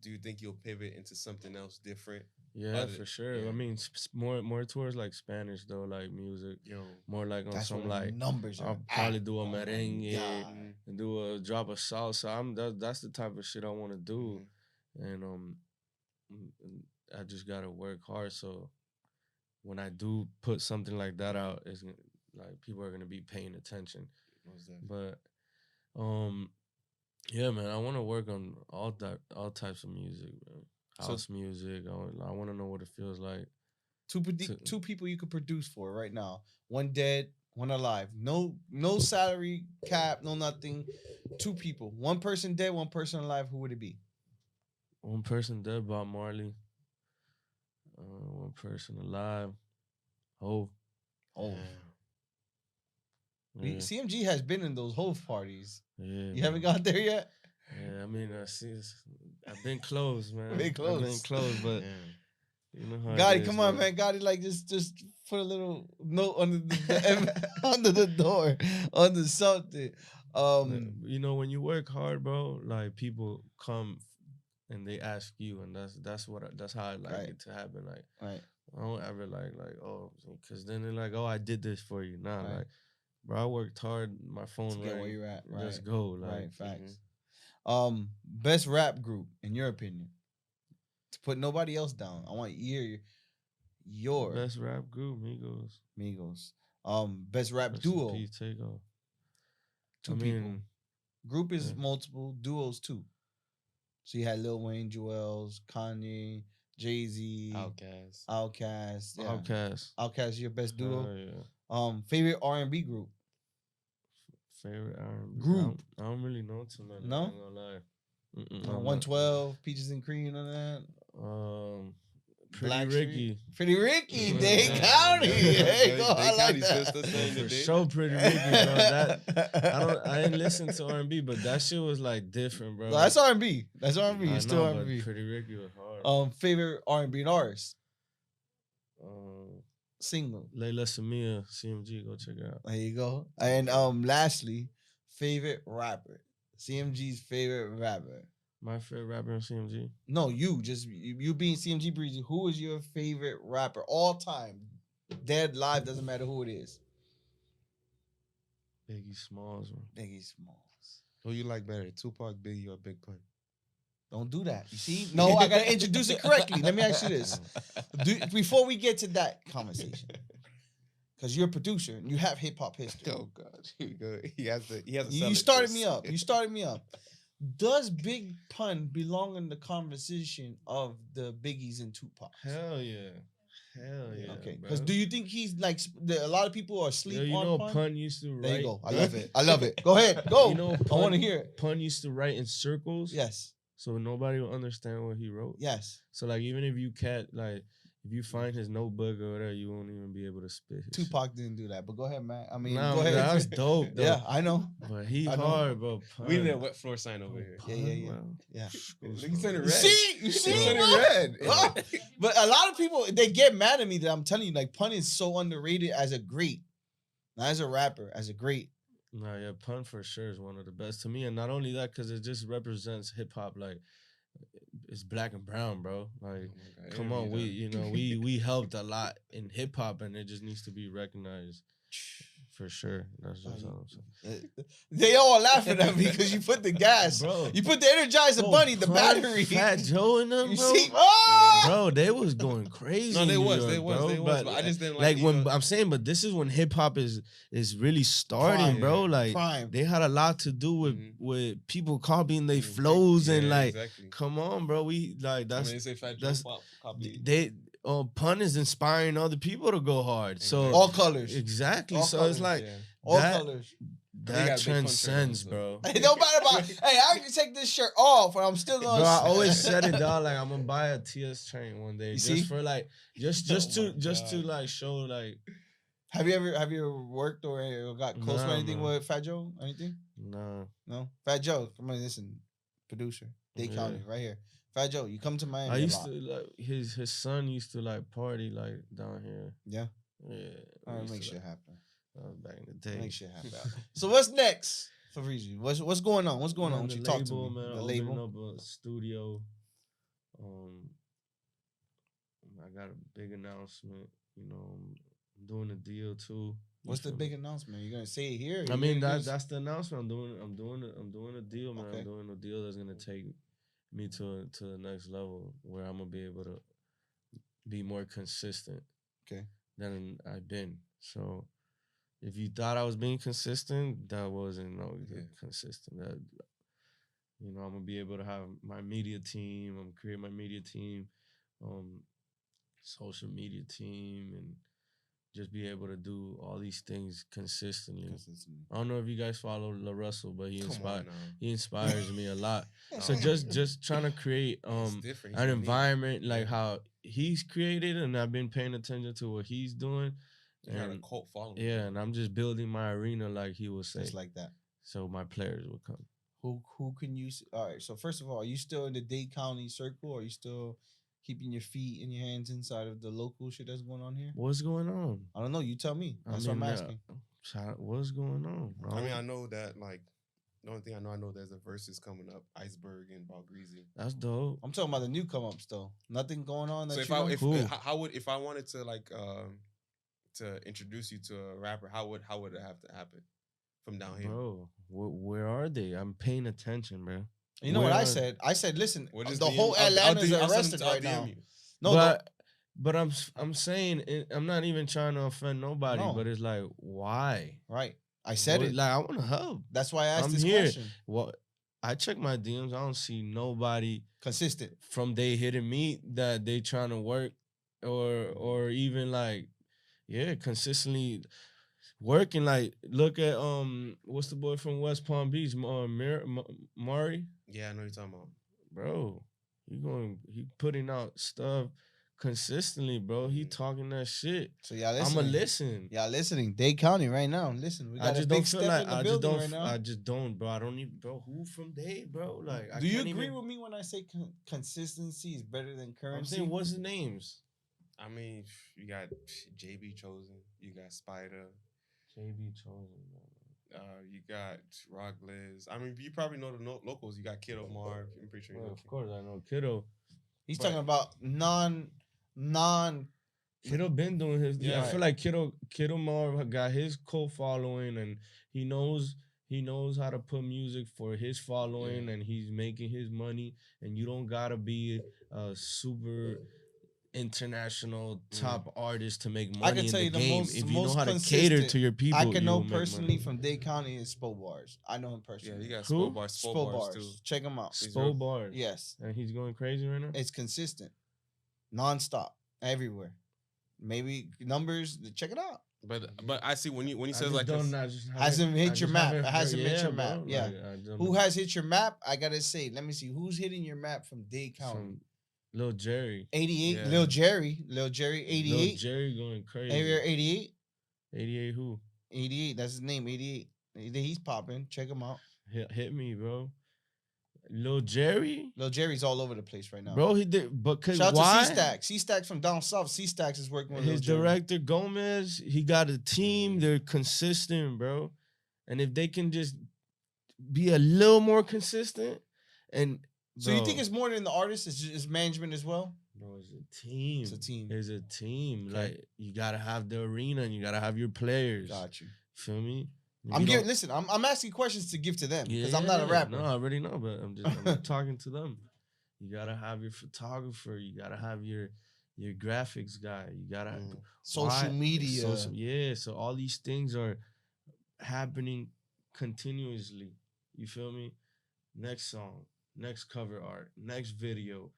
Do you think you'll pivot into something else different? Yeah, for sure. I mean, more towards like Spanish though, like music. More like on some like numbers. I'll probably do a merengue and do a drop of salsa. That's the type of shit I want to do, and I just gotta work hard. So when I do put something like that out, it's like people are gonna be paying attention. But yeah, man, I want to work on all types of music, man. House music. I want to know what it feels like. Two people you could produce for right now. One dead, one alive. No salary cap, no nothing. Two people. One person dead, one person alive. Who would it be? One person dead, Bob Marley. One person alive. Hov. Yeah. CMG has been in those Hov parties. Yeah, you haven't got there yet? Yeah, I mean, I've been close, man. I've been close, but you know how Gotti, come on, man. Gotti, like just put a little note under the under the door, under something. You know, when you work hard, bro, like people come and they ask you, and that's how I like it to happen. Like, I don't ever like because then they're like, oh, I did this for you. Nah, like, bro, I worked hard. My phone rang. Where you're at? Let's go. Like, facts. Best rap group in your opinion? To put nobody else down, I want your best rap group, Migos. Best rap duo. Takeoff. Two people. Group is multiple, duos too. So you had Lil Wayne, Joel's, Kanye, Jay-Z, Outkast. Yeah. Outkast, your best duo. Yeah. Favorite R&B group. Favorite R&B group. I don't really know too many. No. I'm gonna lie. 112, Peaches and Cream, on that. Pretty Ricky. Pretty Ricky, Dade County. Hey, go, I like that. For sure, Pretty Ricky, bro. I didn't listen to R&B, but that shit was like different, bro. No, that's R&B. That's R&B. It's still R&B. Pretty Ricky was hard. Favorite R&B artist. Single. Layla Samia, CMG. Go check it out. There you go. And lastly, favorite rapper. CMG's favorite rapper. My favorite rapper in CMG? No, you being CMG Breezy. Who is your favorite rapper all time? Dead, live, doesn't matter who it is. Biggie Smalls, man. Biggie Smalls. Who you like better, Tupac, Biggie, or Big Pun? Don't do that. You see? No, I gotta introduce it correctly. Let me ask you this. Before we get to that conversation. Because you're a producer and you have hip hop history. Oh God. Here we go. He has to You started me up. Does Big Pun belong in the conversation of the Biggies and Tupac? Hell yeah. Okay. Because do you think he's like a lot of people are asleep on Pun? You know, Pun used to write. There you go. I love it. Go ahead. Go. You know, I want to hear it. Pun used to write in circles. Yes. So nobody will understand what he wrote. Yes. So like even if you if you find his notebook or whatever, you won't even be able to spit. Tupac didn't do that, but go ahead, man. I mean, go ahead. That was dope. Though. Yeah, I know. But he hard, bro. Pun. We need a wet floor sign over here. Yeah. You said it red. You see it red. But a lot of people, they get mad at me that I'm telling you, like, Pun is so underrated as a great, not as a rapper, as a great. Nah, yeah, Pun for sure is one of the best to me, and not only that, because it just represents hip hop like. It's black and brown, bro. Like, come on, we helped a lot in hip hop, and it just needs to be recognized for sure. That's just all I'm saying. They all laughing at me because you put the gas, bro. You put the Energizer Bunny, the battery. Fat Joe and them, bro. Bro, they was going crazy. No, they was. But I just didn't like when I'm saying, but this is when hip hop is really starting, bro. Like they had a lot to do with people copying their flows and like, come on, bro. We like that's when they say Fat Joe copy. Pun is inspiring other people to go hard. So all colors. Exactly. All so colors, it's like all colors. That transcends, bro. It don't matter about. Hey, I can take this shirt off, and I'm still gonna. Bro, I always said it, dog. Like I'm gonna buy a TS train one day, for like, just to like show like. Have you ever worked or got close to anything with Fat Joe? Anything? No. Fat Joe, come on, listen, producer, Dade County, right here. Fat Joe, you come to Miami. I used to like his son used to like party like down here. Yeah. man. Make shit happen. Back in the day. Make shit happen. So what's next for Breezy? What's going on? What's going on? Man, What you the talk to label, me? man. The Opening label. up a studio. I got a big announcement. You know, I'm doing a deal too. What's the big announcement? You're gonna say it here? I mean, that's the announcement. I'm doing a deal, man. Okay. I'm doing a deal that's gonna take me to the next level where I'm gonna be able to be more consistent. Okay. Than I've been. So if you thought I was being consistent, that wasn't consistent. That, you know, I'm gonna be able to have my media team. I'm create my media team, social media team, and just be able to do all these things consistently. I don't know if you guys follow La Russell, but he inspires me a lot. So just trying to create an environment like how he's created, and I've been paying attention to what he's doing. You got a cult following. Yeah, and I'm just building my arena like he would say. Just like that. So my players will come. Who can you all right, so first of all, are you still in the Dade County circle, or are you still keeping your feet and your hands inside of the local shit that's going on here? What's going on? I don't know. You tell me. That's what I'm asking. What's going on, bro? I mean, I know that, like, the only thing I know there's a versus coming up, Iceberg and Breezy. That's dope. I'm talking about the new come ups though. Nothing going on. That so if I wanted to like to introduce you to a rapper, how would it have to happen from down here? Bro, where are they? I'm paying attention, bro. You know what I said? I said, listen, the whole Atlanta's arrested right now. No, but I'm saying I'm not even trying to offend nobody, but it's like, why? Right. I said it. Like, I want to help. That's why I asked this question. Well, I check my DMs. I don't see nobody consistent from they hitting me that they trying to work or even like, consistently working. Like, look at what's the boy from West Palm Beach, Mari? Yeah, I know you're talking about. Bro, he putting out stuff consistently, bro. He talking that shit. So y'all listening. I'ma listen. Y'all listening. Dade County right now. Listen, we got a big step in the building right now. I just don't, bro. I don't even, bro. Who from Dade, bro? Like, do you agree with me when I say consistency is better than currency? I'm saying, what's the names? I mean, you got JB Chosen. You got Spider. JB Chosen, bro. You got Rock Liz. I mean, you probably know the locals. You got Kiddo Marv. I'm pretty sure you know. Of course, I know Kiddo. He's talking about non. Kiddo been doing his. Yeah, I feel like Kiddo Marv got his cult following, and he knows how to put music for his following, and he's making his money. And you don't gotta be a super international top artist to make money. I can tell you the game. If you know how to cater to your people, I can know personally from Dade County is Spo Bars. I know him personally. Yeah, you got Spo Bars. Spo Bars too. Check him out. Spo Bars. Yes, and he's going crazy right now. It's consistent, nonstop, everywhere. Maybe numbers. Check it out. But I see when he says like hasn't hit your map. It hasn't hit your map. Yeah. Who has hit your map? I gotta say. Let me see. Who's hitting your map from Dade County? Lil Jerry. 88. Yeah. Lil Jerry 88. Lil Jerry going crazy. 88. 88 who? 88. That's his name. 88. He's popping. Check him out. Hit me, bro. Lil Jerry? Lil Jerry's all over the place right now. Bro, he did. But cause shout why? out to C-Stack. C-Stack's from down south. C-Stack's is working with his director Gomez. He got a team. They're consistent, bro. And if they can just be a little more consistent and so you think it's more than the artist? It's management as well? Bro, it's a team. It's a team. It's a team. Okay. Like, you gotta have the arena and you gotta have your players. Got you. Feel me? I'm asking questions to give to them because I'm not a rapper. No, I already know, but I'm talking to them. You gotta have your photographer. You gotta have your graphics guy. You gotta social media. So all these things are happening continuously. You feel me? Next song. Next cover art, next video.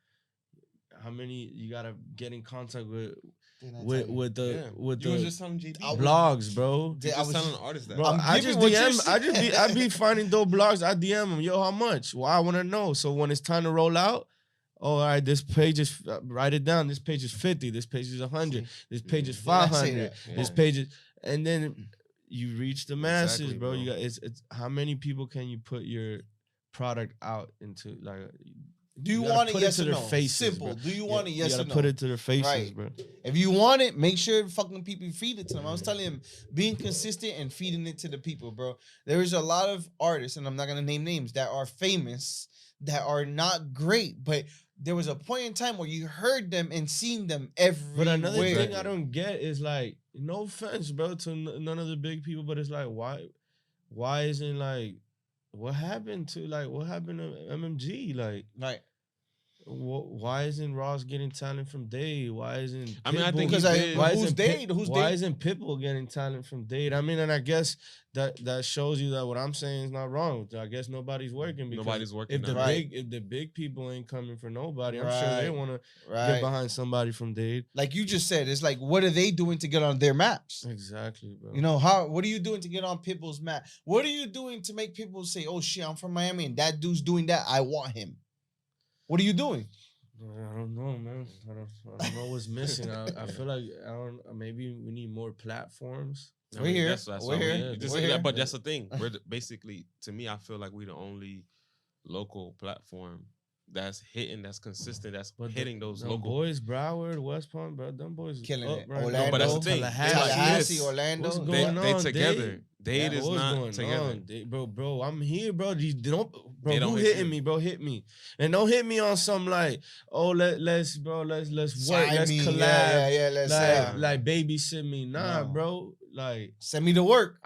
How many you gotta get in contact with the was just telling JB. Blogs, bro. I was telling artists that. Bro, I be finding dope blogs. I DM them, yo, how much? Well, I want to know. So when it's time to roll out, all right, this page is write it down. This page is 50. This page is 100. This page is 500. This page is, and then you reach the masses, bro. You got it's how many people can you put your product out into? Like, Do you gotta want it? put Yes to or their no? faces, Simple. bro. Do you want it? Yes you or gotta no? put it to their faces, Right. bro. If you want it, make sure fucking people feed it to them. I was telling him, being consistent and feeding it to the people, bro. There is a lot of artists, and I'm not gonna name names, that are famous, that are not great, but there was a point in time where you heard them and seen them everywhere. But another thing I don't get is like, no offense, bro, to none of the big people, but it's like, why isn't like, what happened to MMG? Like, Right. why isn't Ross getting talent from Dade? Why isn't I mean, I think Because who's Dade? Who's why Dade? isn't Pitbull getting talent from Dade? I mean, and I guess that shows you that what I'm saying is not wrong. I guess nobody's working because Nobody's working. if the big people ain't coming for nobody, I'm sure they want to get behind somebody from Dade. Like you just said, it's like, what are they doing to get on their maps? Exactly, bro. You know, what are you doing to get on Pitbull's map? What are you doing to make people say, oh shit, I'm from Miami and that dude's doing that, I want him? What are you doing? I don't know, man. I don't know what's missing. I feel like maybe we need more platforms. We're here. That's We're here. We're here. But that's the thing. We're basically, to me, I feel like we're the only local platform that's hitting, that's consistent, that's hitting those local boys. Broward, West Palm, bro, them boys killing it. Right Orlando, no, but that's the thing. Tallahassee, Orlando. What's going they on? together. Dade is not going together. Bro, I'm here, bro. They don't who hit hitting you. me, bro? Hit me, and don't hit me on some like, oh, let's work, let's collab, Let's like babysit me. Nah, No. bro, like send me to work.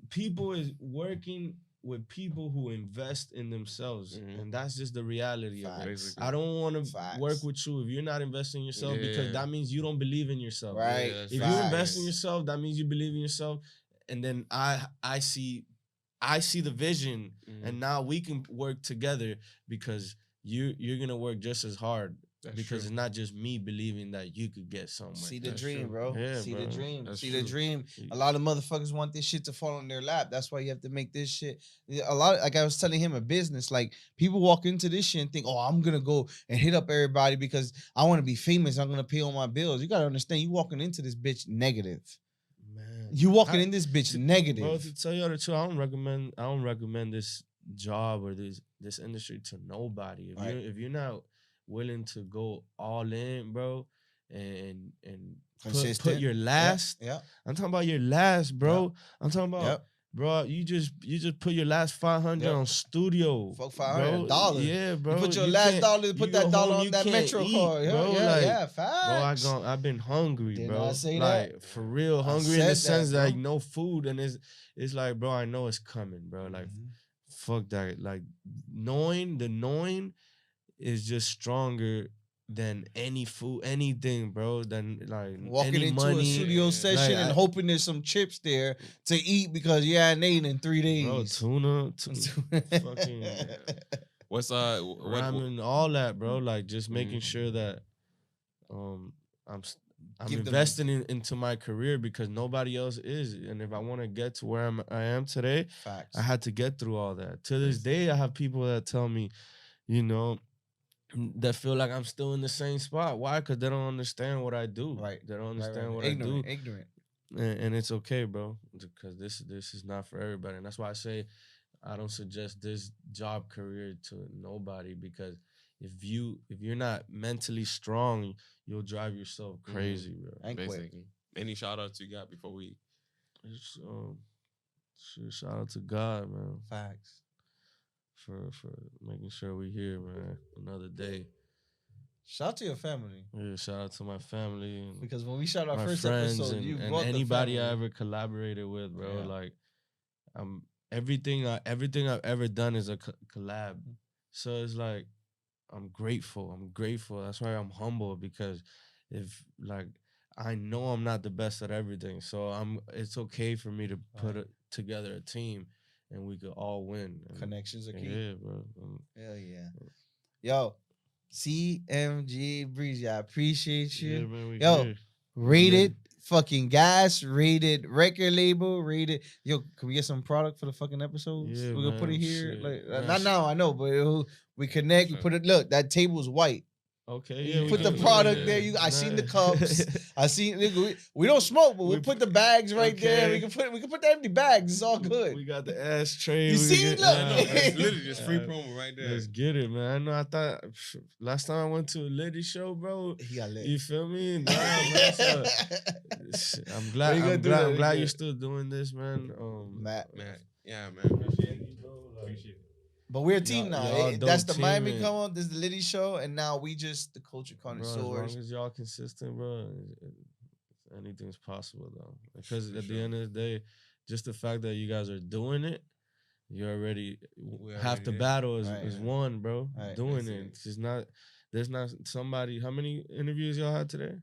people is working with people who invest in themselves, and that's just the reality of it. Basically. I don't want to work with you if you're not investing in yourself, because that means you don't believe in yourself. Right. If you invest in yourself, that means you believe in yourself. And then I see the vision, and now we can work together because you're gonna work just as hard. That's because true. It's not just me believing that you could get somewhere. See the dream, bro. Yeah, See bro. the dream. That's See true. the dream. A lot of motherfuckers want this shit to fall on their lap. That's why you have to make this shit. A lot, like I was telling him, a business. Like people walk into this shit and think, oh, I'm gonna go and hit up everybody because I want to be famous. I'm gonna pay all my bills. You gotta understand, you walking into this bitch negative. Man, You walking in this bitch negative. Bro, to tell you the truth, I don't recommend this job or this industry to nobody. If you're not willing to go all in, bro, and put your last. Yeah. I'm talking about your last, bro. Yep. I'm talking about, bro. You just put your last 500 on studio. Fuck $500. Yeah, bro. You put your last dollar. Put that dollar on that Metro card, bro. Facts. Bro, I've been hungry, Did bro. I say like that? for real, I hungry in said the sense that, like no food, and it's like, bro, I know it's coming, bro. Like, fuck that. Like knowing is just stronger than any food, anything, bro. Than like walking any into money, a studio session and hoping there's some chips there to eat because you hadn't eaten in 3 days. Bro, tuna, fucking what's ramen, all that, bro. Like just making sure that I'm investing into my career because nobody else is. And if I want to get to where I am today, Facts. I had to get through all that. To this day, I have people that tell me, you know, that feel like I'm still in the same spot. Why? Because they don't understand what I do. Right. They don't understand what ignorant, I do. Ignorant. And it's okay, bro, because this is not for everybody. And that's why I say I don't suggest this job career to nobody, because if you're not mentally strong, you'll drive yourself crazy, bro. And basically. Any shout outs you got before we? Shout out to God, man. Facts. For making sure we here, man. Another day. Shout out to your family. Yeah, shout out to my family. Because when we shot our my first friends episode, and, you and brought anybody the I family. ever collaborated with, bro. Like, everything I've ever done is a collab. So it's like I'm grateful. That's why I'm humble, because if like I know I'm not the best at everything, so it's okay for me to put together a team and we could all win. Connections are key. Yeah, bro. Hell yeah. Yo, CMG Breezy, I appreciate you. Yeah, man, Yo, here. rated fucking gas, rated record label, rated. Yo, can we get some product for the fucking episodes? Yeah, We're gonna put it man, here. shit. Like, Man, not now, I know, but we connect. We put it. Look, that table's white. Okay, You yeah. put the product there. I seen the cups. I seen. Nigga, we don't smoke, but we'll put the bags right there. We can put the empty bags. It's all good. We got the ashtray. You see, look. I know, man. It's literally just free promo right there. Let's get it, man. I know. I thought last time I went to a Litty show, bro. He got lit. You feel me? Nah, man. So, I'm glad you're still doing this, man. Matt. Yeah, man. Appreciate you, bro. Appreciate it. But we're a team now. That's the team, Miami man. Come On. This is the Litty Show, and now we just the Culture Connoisseurs. Bro, as long as y'all consistent, bro, anything's possible though. Because at the end of the day, just the fact that you guys are doing it, you already half the battle is won, bro. Right. Doing it. It's not. There's not somebody. How many interviews y'all had today?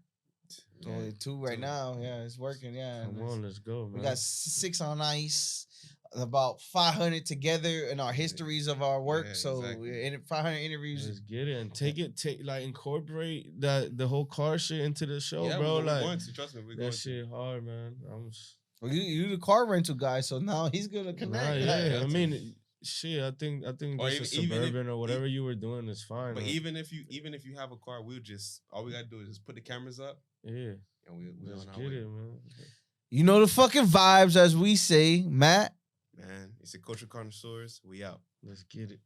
Only 2 right now. Yeah, it's working. Yeah. Come on, let's go, man. We got 6 on ice. About 500 together in our histories of our work. So we're in 500 interviews. Let's get it and incorporate the whole car shit into the show, bro. We're going to, trust me, we're going that shit hard, man. Well, you the car rental guy, so now he's gonna connect. I mean, shit. I think just a Suburban or whatever you were doing is fine. But even if you have a car, all we gotta do is just put the cameras up. Yeah, and we'll get it, man. You know the fucking vibes, as we say, Matt. Man, it's a Culture Connoisseurs. We out. Let's get it.